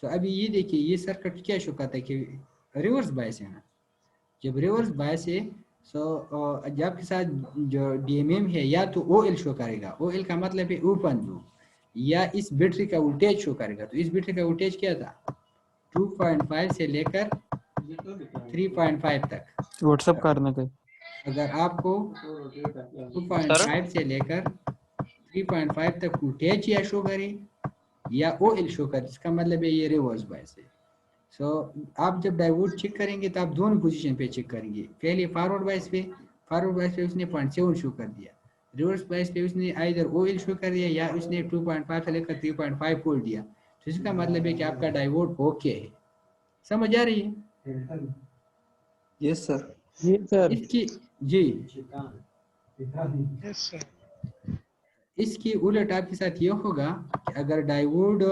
तो अभी ये देखिए, ये सर्किट क्या शो करता है कि रिवर्स बायस है ना। जब रिवर्स बायस है तो जब आपके साथ जो DMM है या तो OL शो करेगा, OL का मतलब है ओपन लूप, या इस बैटरी का वोल्टेज शो करेगा। तो इस बैटरी का वोल्टेज क्या था? 2.5 से लेकर 3.5 तक व्हाट्सएप करने के। अगर आपको 2.5 से लेकर 3.5 तक वोल्टेज या शो करे या OL शो करे, इसका मतलब है ये रिवर्स बायस है। सो आप जब डायोड चेक करेंगे तो आप दोनों पोजीशन पे चेक करेंगे। पहले फॉरवर्ड बायस पे उसने 0.7 शो कर दिया, रिवर्स बायस पे उसने आइदर OL शो कर दिया या उसने 2.5 से लेकर 3.5 वोल्ट दिया। तो इसका मतलब है कि आपका डायोड ओके है। समझ आ रही है? Yes sir. इसकी जी यस सर। इसकी उलट आपके साथ ये होगा कि अगर डायोड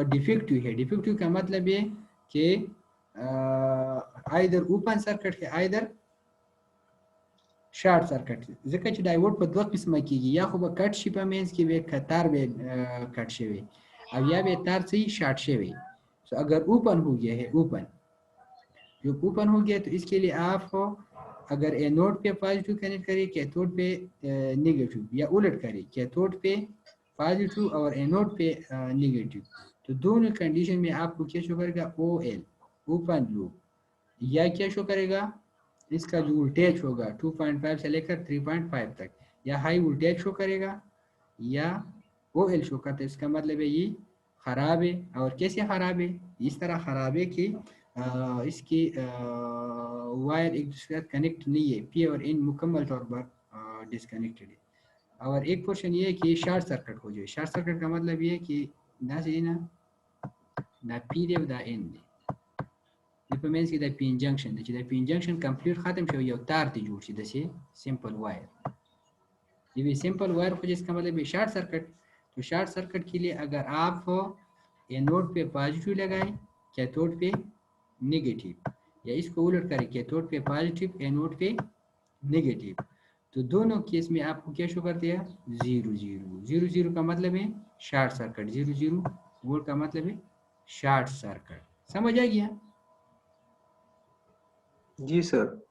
डिफेक्टिव है, डिफेक्टिव का मतलब है कि आइदर ओपन सर्किट है आइदर शॉर्ट सर्किट। जैसे डायोड पर दो किस्म की या खूब कट शिपा में कि वे तार में कट शेवे अब या वे तार से ही शॉर्ट शेवे। तो अगर ओपन हो गया है, ओपन हो गया तो इसके लिए आप अगर एनोड पे पॉजिटिव कनेक्ट करें, कैथोड पे नेगेटिव, या उलट करें कैथोड पे पॉजिटिव और एनोड पे नेगेटिव, तो दोनों कंडीशन में आपको क्या शो करेगा, OL ओपन लूप, या क्या शो करेगा, इसका जो वोल्टेज होगा 2.5 से लेकर 3.5 तक, या हाई वोल्टेज शो करेगा या OL शो करता है। इसका मतलब है ये ख़राब है। और कैसे ख़राब है, इस तरह ख़राब है कि इसकी वायर एक दूसरे के साथ कनेक्ट नहीं है, P और N मुकम्मल तौर पर डिसकनेक्टेड है। और एक क्वेश्चन ये है कि शॉर्ट सर्किट हो जाए। शॉर्ट सर्किट का मतलब ये है कि ना से ना P दे ना N दे, If means कि the pin junction the pin junction complete खत्म शो यो तार ती जुड़ सी दसे सिंपल वायर, ये सिंपल वायर हो जिसका मतलब है शॉर्ट सर्किट। तो शॉर्ट सर्किट के लिए अगर आप एनोड पे पॉजिटिव लगाएं, कैथोड पे नेगेटिव, या इसको उलट करें कैथोड पे पॉजिटिव एनोड पे नेगेटिव, तो दोनों केस में आपको क्या शो करते हैं, 0 0 0 0 का मतलब है शॉर्ट सर्किट, 0 0 वोल्ट का मतलब है शॉर्ट सर्किट। समझ आ गया? जी sir.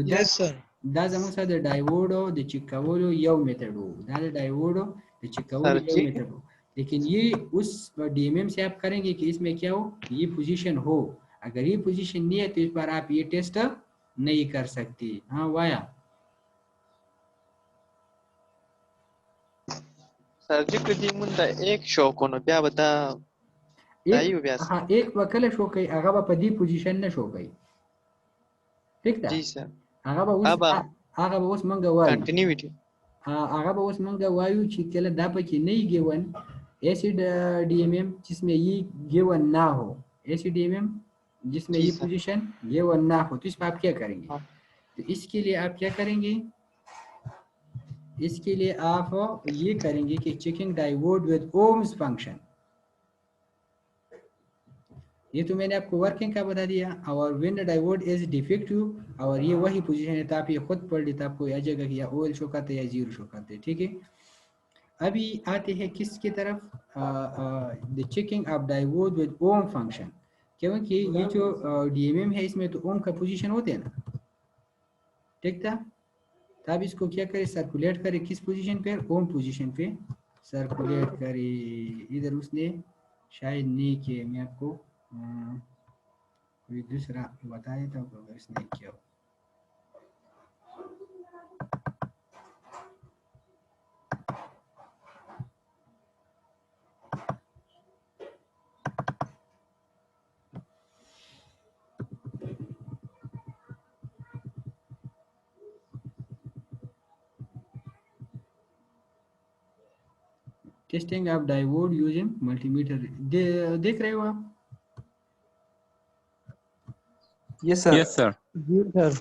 Yes, sir. Da zaman sa da diode da चिक्कावोलो यौ मेथड हो, दा डायोड da चिक्कावोलो सर यौ जी मेथड हो, लेकिन ये उस डीएमएम से आप करेंगे कि इसमें क्या हो, ये पोजीशन हो। अगर ये पोजीशन नहीं है तो इस पर आप ये टेस्ट नहीं कर सकते। हाँ वाया सर जी कदी मुंडा एक शो कोनो ब्या बता दाई एक, ब्यास हाँ एक वकल शो कई अगवा पदी पोजीशन न शो कई, ठीक था? जी सर अब अगवा उस मंगा वायु, कंटिन्यूटी अगवा उस मंगा वायु छिकेला दापा की नहीं गेवन एसिड डीएमएम जिसमें ये गेवन ना हो, एसिड डीएमएम जिसमें जी ये सर पोजीशन गेवन ना हो, तो इस पर आप क्या करेंगे? हाँ तो इसके लिए आप क्या करेंगे, इसके लिए आप ये करेंगे कि checking diode with ohms function. ये तो मैंने आपको वर्किंग का बता दिया। और व्हेन डायोड इज डिफेक्टिव, और ये वही पोजीशन है, तो आप ये खुद पढ़ लेते, आपको आ जाएगा कि या OL शो करते या 0 शो करते, ठीक है? अभी आते हैं किसकी तरफ, the checking of diode with ohm function, क्योंकि ये जो डीएमएम है इसमें तो ओम का पोजीशन होते हैं ना, ठीक था? तब इसको क्या करें, सर्कुलेट करें किस पोजीशन पे, ओम पोजीशन पे सर्कुलेट करें। इधर उसने शायद नहीं किया, मैं आपको कोई दूसरा बताया था अगर इसने किया हो। Testing of diode using multimeter, देख रहे हो आप? Yes sir. Yes, sir. जी सर।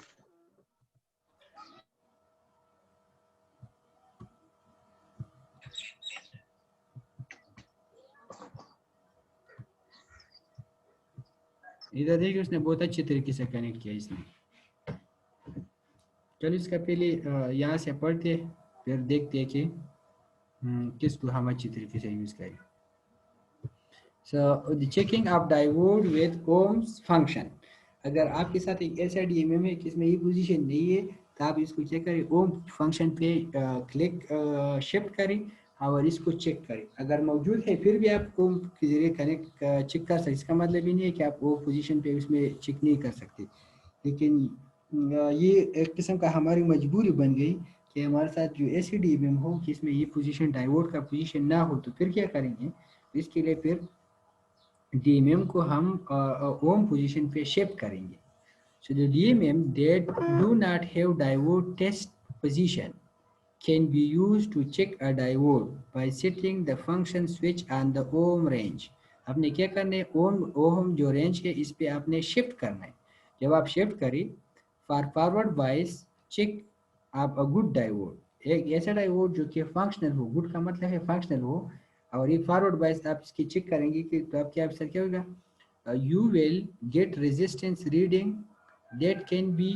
इधर देखिए उसने बहुत अच्छे तरीके से कनेक्ट किया इसने। चलो इसका पहले यहाँ से पढ़ते फिर देखते हैं कि किसको हम अच्छी तरीके से यूज़ करें। So the checking of diode with ohms function, अगर आपके साथ एक ऐसा डीएमएम है कि इसमें ये पोजीशन नहीं है, तो आप इसको चेक करें, ओम फंक्शन पे क्लिक शिफ्ट करें और इसको चेक करें। अगर मौजूद है फिर भी आप ओम के जरिए कनेक्ट चेक कर सकते। इसका मतलब ही नहीं है कि आप वो पोजीशन पे उसमें चेक नहीं कर सकते, लेकिन ये एक किस्म का हमारी मजबूरी बन गई कि हमारे साथ जो ऐसी डीएमएम हो कि इसमें ये पोजीशन डायोड का पोजीशन ना हो, तो फिर क्या करेंगे, इसके लिए फिर डीएमएम को हम ओम पोजीशन पे शिफ्ट करेंगे। So the DMM that do not have diode test position can be used to check a diode by setting the function switch on the ohm range. आपने क्या करना है, ओम जो रेंज है इस पे आपने शिफ्ट करना है। जब आप शिफ्ट करें, फॉर फॉरवर्ड बायस चेक आप अ गुड डायोड, एक ऐसा डायोड जो कि फंक्शनल हो, गुड का मतलब है फंक्शनल हो, और ये फॉरवर्ड बायस आप इसकी चेक करेंगे कि तो आप क्या क्या होगा, you will get resistance reading that can be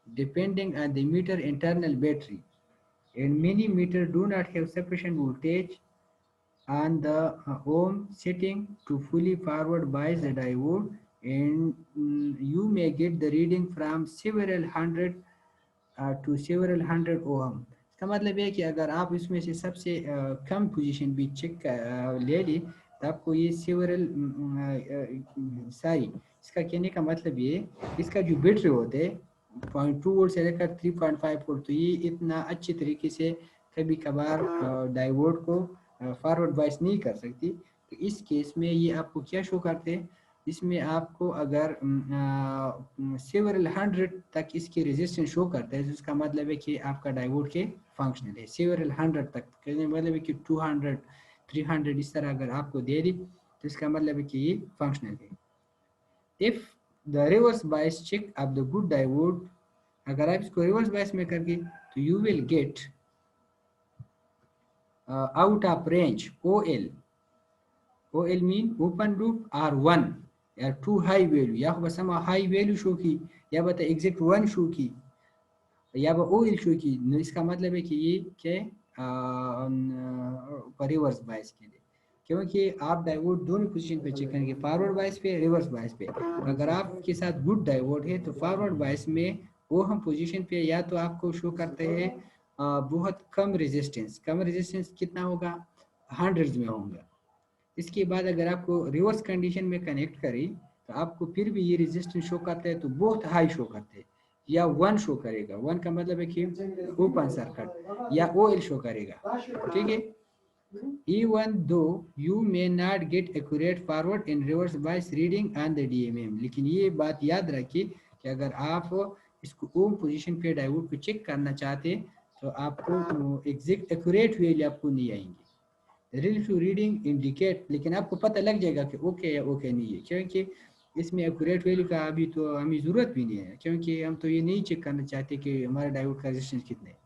depending on the meter internal battery, and many meter do not have sufficient voltage on the ohm setting to fully forward bias the diode and you may get the reading from several hundred to several hundred ohm. इसका मतलब है कि अगर आप इसमें से सबसे कम position भी चेक ले ली तो आपको ये सेवरल सारी, इसका कहने का मतलब ये इसका जो बैटरी होते हैं 0.2 वोल्ट से लेकर 3.5 वोल्ट, तो ये इतना अच्छे तरीके से कभी कभार डायोड को फॉरवर्ड बायस नहीं कर सकती। तो इस केस में ये आपको क्या शो करते हैं, इसमें आपको अगर सेवरल हंड्रेड तक इसकी रेजिस्टेंस शो करता है तो इसका मतलब है कि आपका डायोड के फंक्शनल है। सेवरल हंड्रेड तक कहने मतलब है कि 200 300 इस तरह अगर आपको दे दी तो इसका मतलब है कि ये फंक्शनल है। If the reverse bias check of the good diode, अगर आप इसको रिवर्स बायस में करके तो you will get out of range OL। OL mean open loop R1 या 2 हाई वैल्यू, या बस हम हाई वैल्यू शो की या बता एग्जैक्ट 1 शो की या OL शो की, इसका मतलब है कि ये क्या रिवर्स बायस के लिए, क्योंकि आप डायोड दोनों पोजीशन पे चेक करेंगे, फॉरवर्ड बायस पे, रिवर्स बायस पे। अगर आपके साथ गुड डायोड है तो फॉरवर्ड बायस में वो हम पोजीशन पे या तो आपको शो करते हैं बहुत कम रेजिस्टेंस, कम रेजिस्टेंस कितना होगा, हंड्रेड्स में होगा। इसके बाद अगर आपको रिवर्स कंडीशन में कनेक्ट करें तो आपको फिर भी ये रेजिस्टेंस शो करता है तो बहुत हाई शो करते हैं, या 1 शो करेगा, 1 का मतलब है कि ओपन सर्किट, या OL शो करेगा, ठीक है। Even though you may not get accurate forward and reverse bias reading on the DMM, लेकिन ये बात याद रखिए कि अगर आप इसको ओम पोजीशन पे डायोड को चेक करना चाहते तो आपको एग्जैक्ट एक्यूरेट वैल्यू आपको नहीं आएंगी। रिलेटिव रीडिंग इंडिकेट, लेकिन आपको पता लग जाएगा कि ओके या ओके नहीं है, क्योंकि इसमें एक्यूरेट वैल्यू का अभी तो हमें ज़रूरत भी नहीं है, क्योंकि हम तो ये नहीं चेक करना चाहते कि हमारे डायोड का रेजिस्टेंस कितने है,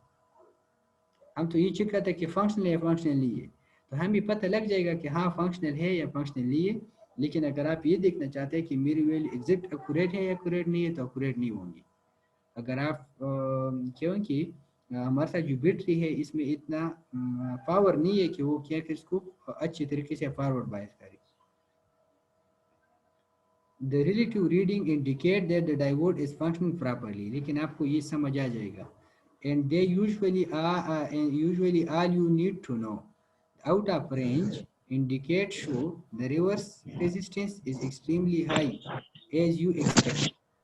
हम तो ये चेक करते हैं कि फंक्शनल है फंक्शनल नहीं है। तो हमें पता लग जाएगा कि हाँ फंक्शनल है या फंक्शनल नहीं है। लेकिन अगर आप ये देखना चाहते हैं कि मेरी वैल्यू एग्जैक्ट एक्यूरेट है या एक्यूरेट नहीं है तो एक्यूरेट नहीं होंगी। अगर आप क्योंकि हमारे साथ जो बैटरी है इसमें इतना पावर नहीं है कि वो क्या कि इसको अच्छे तरीके से फॉरवर्ड बायस करे। The relative reading indicate that the diode is functioning properly, लेकिन आपको ये समझ आ जाएगा। And they usually all you need to know, out of range indicate show the reverse resistance is extremely high as you expect.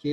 कि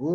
वो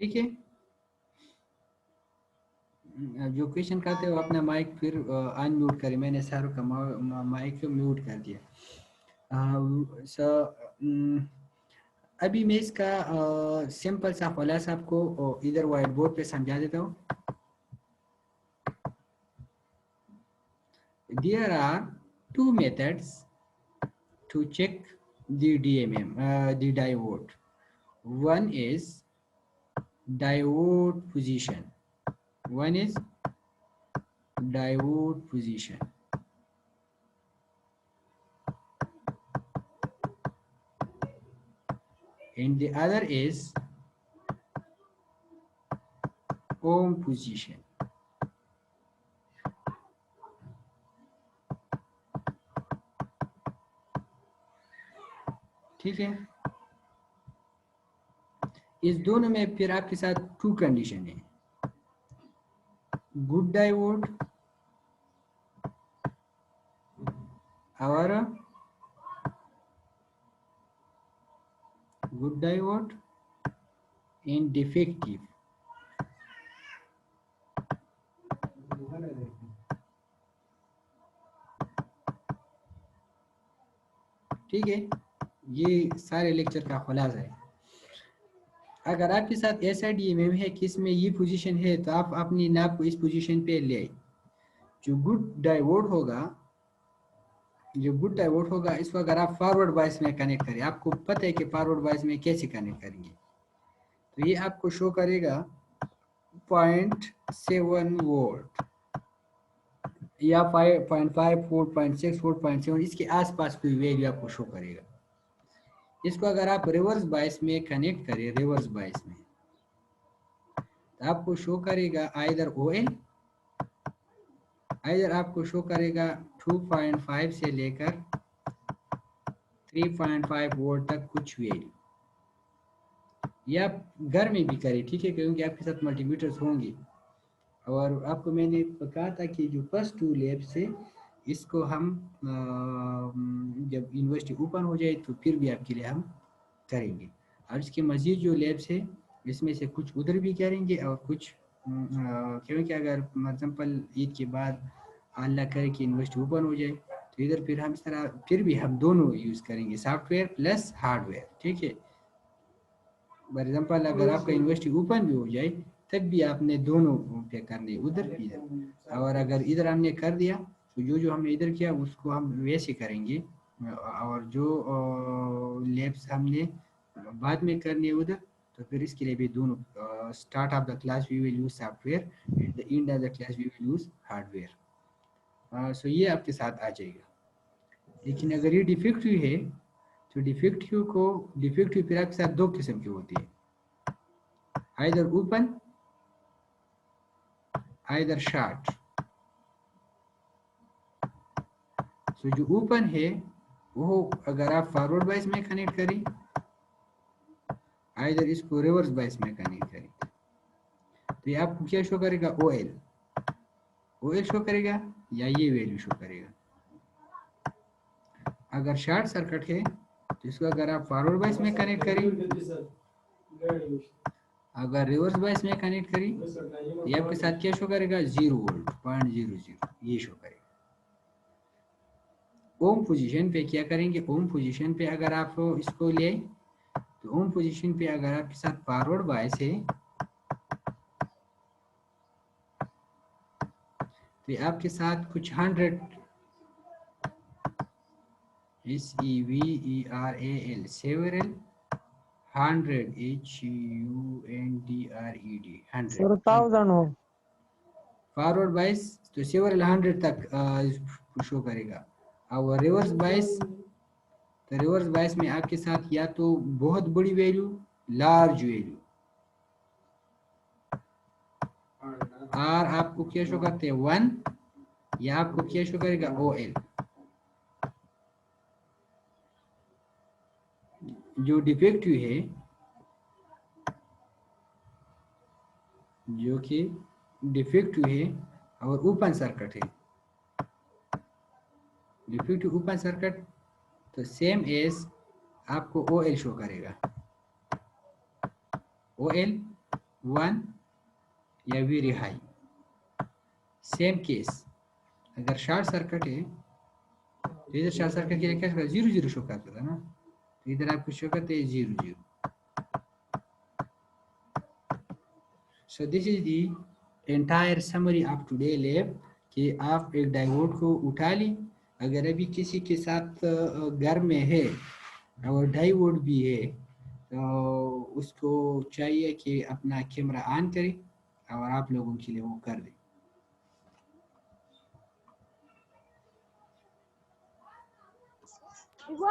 ठीक है। जो क्वेश्चन करते हो अपना माइक फिर अनम्यूट करें, मैंने सारों का माइक म्यूट कर दिया। अभी मैं इसका सिंपल सा खुलासा आपको इधर व्हाइट बोर्ड पे समझा देता हूँ। There are two methods to check the DMM, the diode. One is diode position. One is diode position. And the other is ohm position. ठीक है, इस दोनों में फिर आपके साथ 2 कंडीशन है, गुड डायोड और गुड डायोड एंड डिफेक्टिव। ठीक है, ये सारे लेक्चर का खुलासा है। अगर आपके साथ ऐसा DMM है कि इसमें ये पोजीशन है तो आप अपनी नाप को इस पोजीशन पे ले आए। जो गुड डायोड होगा जो गुड डायोड होगा इसको अगर आप फॉरवर्ड बायस में कनेक्ट करें, आपको पता है कि फॉरवर्ड बायस में कैसे कनेक्ट करेंगे, तो ये आपको शो करेगा 0.7 वोल्ट या 5.5 वोल्ट, 0.6 वोल्ट, 0.7, इसके आसपास कोई वैल्यू आपको शो करेगा। इसको अगर आप रिवर्स बायस में कनेक्ट करें, रिवर्स बायस में, तो आपको शो करेगा आइदर OL, आइदर आपको शो करेगा 2.5 से लेकर 3.5 वोल्ट तक कुछ वैल्यू। ये आप घर में भी करें, ठीक है, क्योंकि आपके साथ मल्टीमीटर्स होंगे। और आपको मैंने कहा था कि जो फर्स्ट 2 लैब्स है इसको हम जब यूनिवर्सिटी ओपन हो जाए तो फिर भी आपके लिए हम करेंगे। और इसके मज़ीद जो लैब्स है इसमें से कुछ उधर भी करेंगे और कुछ क्योंकि अगर फॉर एग्जाम्पल ईद के बाद अल्लाह करे कि यूनिवर्सिटी ओपन हो जाए तो इधर फिर हम इस तरह फिर भी हम दोनों यूज़ करेंगे, सॉफ्टवेयर प्लस हार्डवेयर, ठीक है। फॉर एग्जाम्पल अगर आपका यूनिवर्सिटी ओपन भी हो जाए तब भी आपने दोनों पे करने, उधर भी इधर। और अगर इधर हमने कर दिया तो जो हमने इधर किया उसको हम वैसे करेंगे, और जो लैब्स हमने बाद में करनी है उधर, तो फिर इसके लिए भी दोनों start of the class we will use software, at the end of the class we will use hardware. So ये आपके साथ आ जाएगा। लेकिन अगर ये डिफेक्टिव है तो डिफेक्टिव फिर आपके साथ 2 किस्म की होती है, आइदर ओपन आइदर शॉर्ट। सो जो ओपन है वो अगर आप फॉरवर्ड बायस में कनेक्ट करें, आइदर इसको रिवर्स बायस में कनेक्ट करें, तो ये आपको क्या शो करेगा, OL शो करेगा या ये वैल्यू शो करेगा। अगर शॉर्ट सर्किट है तो इसको अगर आप फॉरवर्ड बायस में कनेक्ट करें, अगर रिवर्स बायस में कनेक्ट करें, ये आपके साथ क्या शो करेगा, 0 वोल्ट, 0.00 ये शो करेगा। ओम पोजीशन पे क्या करेंगे, ओम पोजीशन पे अगर आप इसको ले तो ओम पोजीशन पे अगर आपके साथ फॉरवर्ड बायस है तो ये आपके साथ कुछ 100 SEVERAL several 100 HUNDRED 100 सर 1000 हो। फॉरवर्ड बायस तो सेवरल 100 तक शो करेगा। और रिवर्स बायस, तो रिवर्स बायस में आपके साथ या तो बहुत बड़ी वैल्यू, लार्ज वैल्यू, और आपको क्या शो करते हैं 1, या आपको क्या शो करेगा OL। जो डिफेक्टिव है, जो कि डिफेक्टिव है और ओपन सर्किट है, डिफेक्टिव ओपन सर्किट तो सेम एज आपको OL शो करेगा, OL 1 या वेरी हाई। सेम केस अगर शॉर्ट सर्किट है तो इधर शॉर्ट सर्किट के लिए क्या 0 शो करता था ना, तो इधर आपको शो करते हैं 0। So this is the entire summary of today lab कि आप एक डायोड को उठा ली, अगर अभी किसी के साथ घर में है और डायोड भी है तो उसको चाहिए कि अपना कैमरा ऑन करे और आप लोगों के लिए वो कर दे।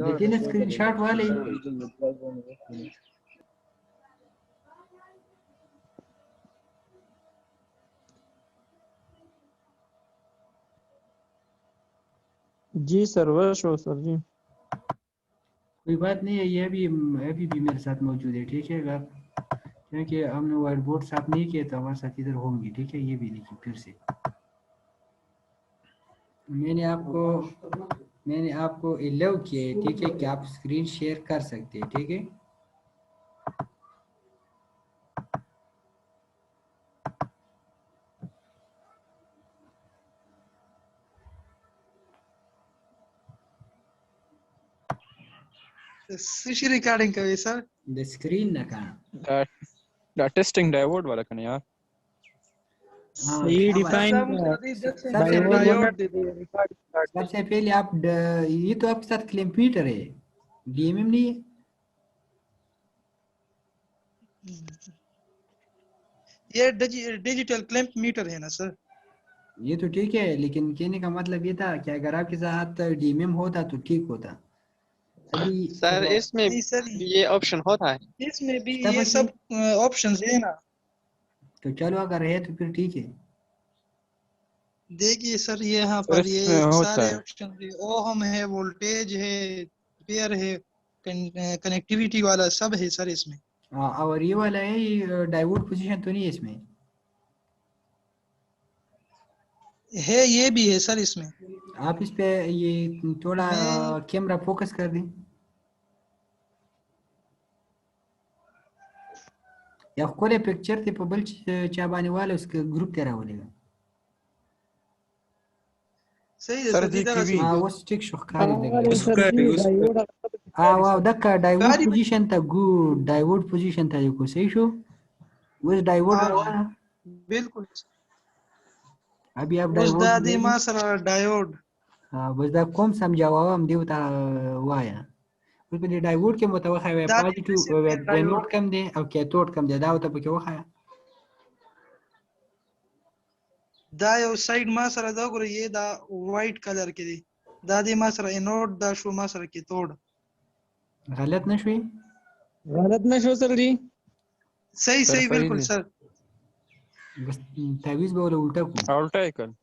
लेकिन स्क्रीनशॉट वाले जी सर वशो सर जी कोई बात नहीं है, ये भी मेरे साथ मौजूद है, ठीक है। अगर क्योंकि हमने व्हाइट बोर्ड साफ नहीं किया तो हमारे साथ इधर होंगी, ठीक है। ये भी देखिए फिर से मैंने आपको अलाउ किया है, ठीक है, कि आप स्क्रीन शेयर कर सकते हैं, ठीक है। सुशी रिकॉर्डिंग का सर द स्क्रीन ना का द टेस्टिंग डायोड वाला कने यार ये डिफाइन डायोड दे दे रिकॉर्ड सबसे पहले आप ये तो आपके साथ क्लैंप मीटर है, डीएमएम नहीं है। ये डिजिटल क्लैंप मीटर है ना सर। ये तो ठीक है, लेकिन कहने का मतलब ये था कि अगर आपके साथ डीएमएम होता तो ठीक होता। अभी सर इसमें नहीं सर ये ऑप्शन होता है। इसमें भी ये सब ऑप्शंस है ना। तो चलो अगर है तो फिर ठीक है। देखिए सर ये यहाँ पर ये सारे ऑप्शन है, ओहम है, वोल्टेज है, पेयर है, कनेक्टिविटी वाला सब है सर इसमें। और ये वाला है, ये डायोड पोजीशन तो नहीं है इसमें? है, ये भी है सर इसमें। आप इस पे ये थोड़ा कैमरा फोकस कर दें या खोले पिक्चर ते पबल चाबाने वाले उसके ग्रुप तेरा बोलेगा सही है सर। वो स्टिक शो खाली वाह दक्का डायोड पोजीशन था, गुड डायोड पोजीशन था ये को सही शो वो डायोड बिल्कुल। अभी आप डायोड हाँ बस दा कौन समझावा हम देवता वाया उसमें डायोड के मुताबिक है पॉजिटिव एनोड कम दे और कैथोड कम दे दाव तब क्या वाया दा यो साइड मा सरा दा गुर ये दा वाइट कलर के दा दे मा सरा एनोड दा शो मा सरा कैथोड गलत न शो सर जी सही सही बिल्कुल सर। बस तावीज बोले उल्टा है कल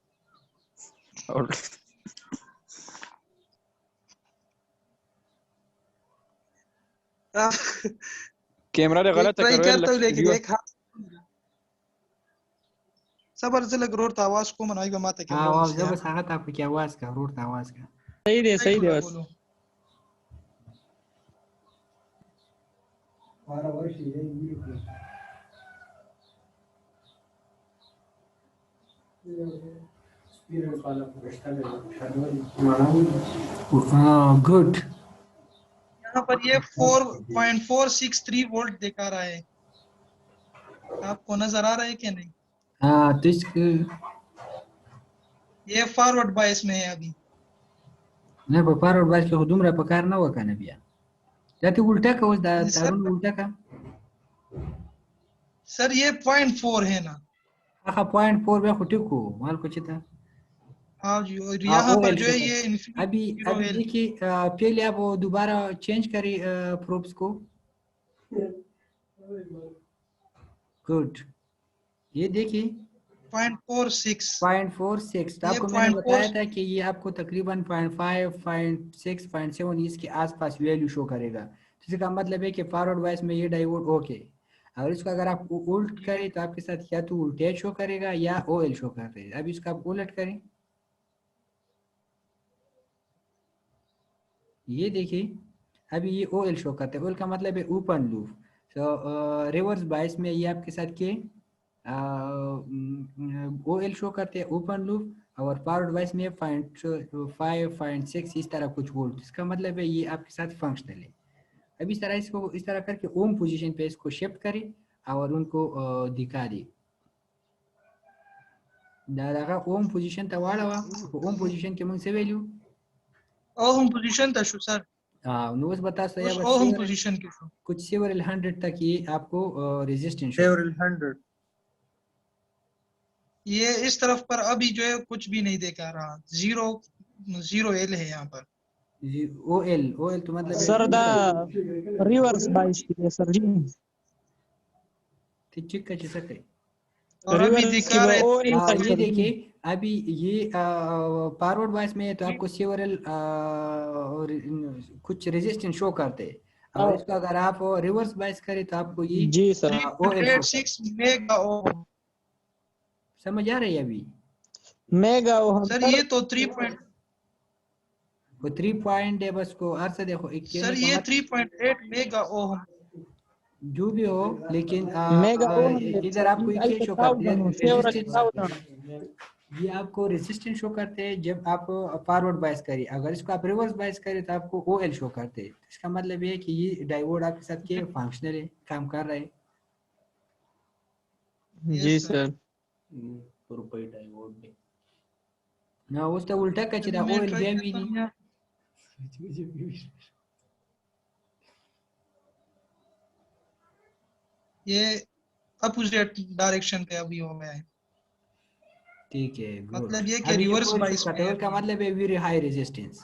कैमरा रे गलत करो लेकिन एक सबर से लग रोड आवाज को मनाएगा माता के आवाज जब सागत आपकी क्या आवाज का रोड आवाज का सही दे बस 12 वर्ष ये गुड। यहाँ पर ये 4.463 वोल्ट दिखा रहा है, आपको नजर आ रहा है कि नहीं? हाँ तो ये फॉरवर्ड बायस में है अभी। नहीं फॉरवर्ड बायस के खुदुम रा पकार ना हुआ ना बिया जाते उल्टा का उस दारुन उल्टा का सर ये 0.4 है ना। हाँ 0.4 बे खुटी को माल को चिता। हाँ जी और यहाँ पर जो है ये अभी देखिए पहले आप दोबारा चेंज करिए प्रोब्स को। गुड ये देखिए 0.46 तो आपको मैंने बताया था कि ये आपको तकरीबन 0.5, 0.6, 0.7 इसके आसपास वैल्यू शो करेगा। तो इसका मतलब है कि फॉरवर्ड वाइज में ये डायोड ओके। और इसको अगर आप उल्ट करें तो आपके साथ या तो वोल्टेज शो करेगा या ओएल शो कर रहे। अभी इसका आप उलट करें, ये देखिए अभी ये ओएल शो करते हैं। ओएल का मतलब है ओपन लूप। तो रिवर्स बायस में ये आपके साथ के ओएल शो करते हैं ओपन लूप और फॉरवर्ड बायस में 0.5, 0.6 इस तरह कुछ वोल्ट। इसका मतलब है ये आपके साथ फंक्शनल है। अब इस तरह इसको इस तरह करके ओम पोजीशन पे इसको शिफ्ट करें और उनको दिखा दी दादा ओम पोजीशन तवाड़ा ओम पोजीशन के मंग से वैल्यू ओम पोजीशन था शो सर। हाँ नोस बता सो या बस ओम पोजीशन के कुछ सेवरल 100 तक ये आपको रेजिस्टेंस सेवरल 100 ये इस तरफ पर अभी जो है कुछ भी नहीं दिखा रहा। 0 एल है यहाँ पर। ओएल तो मतलब सर दा रिवर्स बाइस के सर जी ठीक का चीज है। और अभी दिखा रहा है ये देखिए अभी ये फॉरवर्ड बायस में तो आपको सेवरल और कुछ रेजिस्टेंस शो करते हैं और इसको अगर आप रिवर्स बायस करें तो आपको ये जी सर 3.86 मेगा ओम समझ आ रही है अभी मेगा ओम सर। ये तो 3 पॉइंट है बस को अर्थ देखो सर ये 3.8 मेगा ओम जो भी हो लेकिन मेगा ओम इधर आपको एक शो करते हैं ये आपको रेजिस्टेंस शो करते हैं जब आप फॉरवर्ड बायस करें, अगर इसको आप रिवर्स बायस करें तो आपको OL शो करते हैं। इसका मतलब ये है कि ये डायोड आपके साथ के फंक्शनल है, काम कर रहा है। जी सर। ना उसका उल्टा कचरा मैं OL ट्राई गेम करता ही हूँ यहाँ। ये अपोजिट डायरेक्शन पे अभी हो गया है। ठीक है, गुड। मतलब ये कि अभी ये रिवर्स OL शो बाइस करता है, में उसका मतलब है वेरी हाई रेजिस्टेंस।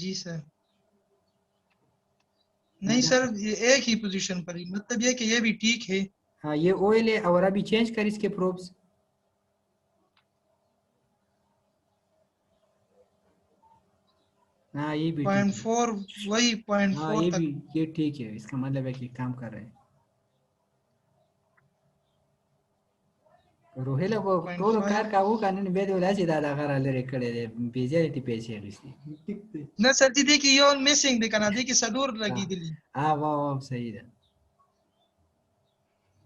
जी सर नहीं सर ये एक ही पोजीशन पर ही मतलब ये कि ये भी ठीक है हाँ ये ऑयल है और अभी चेंज कर इसके प्रोब्स हाँ ये भी 0.4 वही 0.4 हाँ ये तक भी ये ठीक है, इसका मतलब है कि काम कर रहे हैं। रोहेला को टोलो कार का वो कानून बेद वाला जी दादा करा ले रेकड़े दे बेजे ती पेशे रिसी ना सर जी देखिए ये ऑन मिसिंग दे कना देखिए सदूर लगी दिली हाँ वाह सही है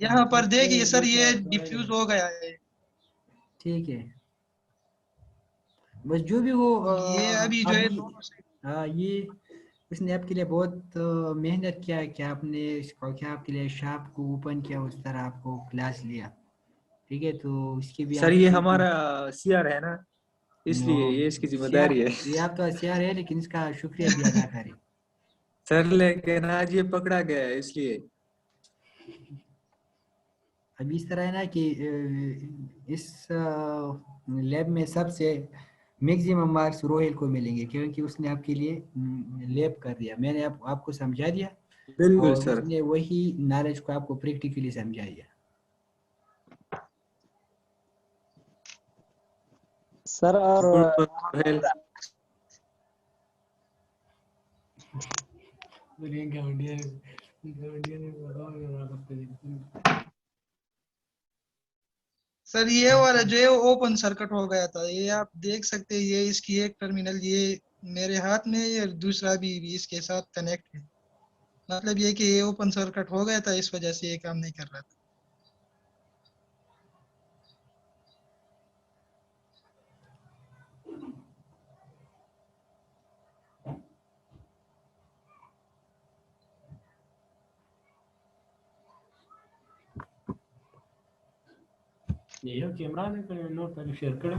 यहाँ पर देखिए सर ये डिफ्यूज हो गया है ठीक है बस जो भी हो ये अभी जो है हाँ ये उसने आपके लिए बहुत मेहनत किया कि आपने इसको क्या आपके लिए शार्प को ओपन किया, उस तरह आपको क्लास लिया। ठीक है तो इसके भी सर ये हमारा सीआर है ना इसलिए ये इसकी जिम्मेदारी है। ये आप तो सीआर है लेकिन इसका शुक्रिया भी अदा करें सर लेकिन आज ये पकड़ा गया है इसलिए अभी इस तरह है ना कि इस लैब में सबसे मैक्सिमम मार्क्स रोहेल को मिलेंगे क्योंकि उसने आपके लिए लैब कर दिया, मैंने आपको समझा दिया बिल्कुल सर, उसने वही नॉलेज को आपको प्रैक्टिकली समझा दिया। सर और सर ये वाला जो है ओपन सर्किट हो गया था, ये आप देख सकते हैं, ये इसकी एक टर्मिनल ये मेरे हाथ में है और दूसरा भी इसके साथ कनेक्ट है, मतलब ये कि ये ओपन सर्किट हो गया था, इस वजह से ये काम नहीं कर रहा था। ये कैमरा ने करे नोट पर शेयर करे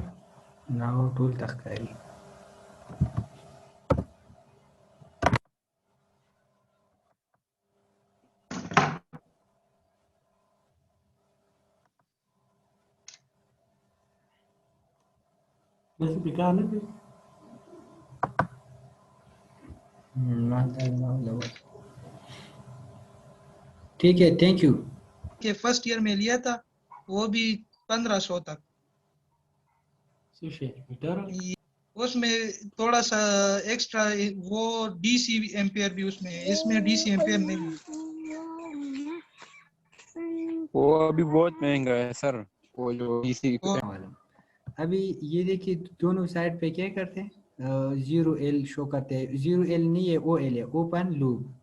ना वो टूल तक करी बस बेकार नहीं ठीक है, थैंक यू। कि फर्स्ट ईयर में लिया था वो भी 1500 तक, उसमें थोड़ा सा एक्स्ट्रा वो डीसी एम्पियर भी उसमें है, इसमें डीसी एम्पियर नहीं है। वो अभी बहुत महंगा है सर वो जो डीसी। अभी ये देखिए दोनों साइड पे क्या करते हैं, 0L शो करते हैं, 0L नहीं है OL है, ओपन लूप,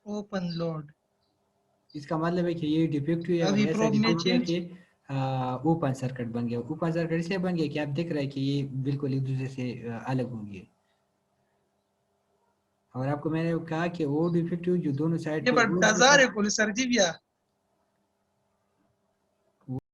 ओपन लोड, इसका मतलब है कि ये डिफेक्टिव है, अभी ऐसा प्रोब में डिफेक्टिव है चेंज कि ओपन सर्किट बन गया। ओपन सर्किट इसलिए बन गया कि आप देख रहे हैं कि ये बिल्कुल एक दूसरे से अलग हो गए, और आपको मैंने कहा कि वो डिफेक्टिव जो दोनों साइड ये बट 1000 है पुलिस सर जी भैया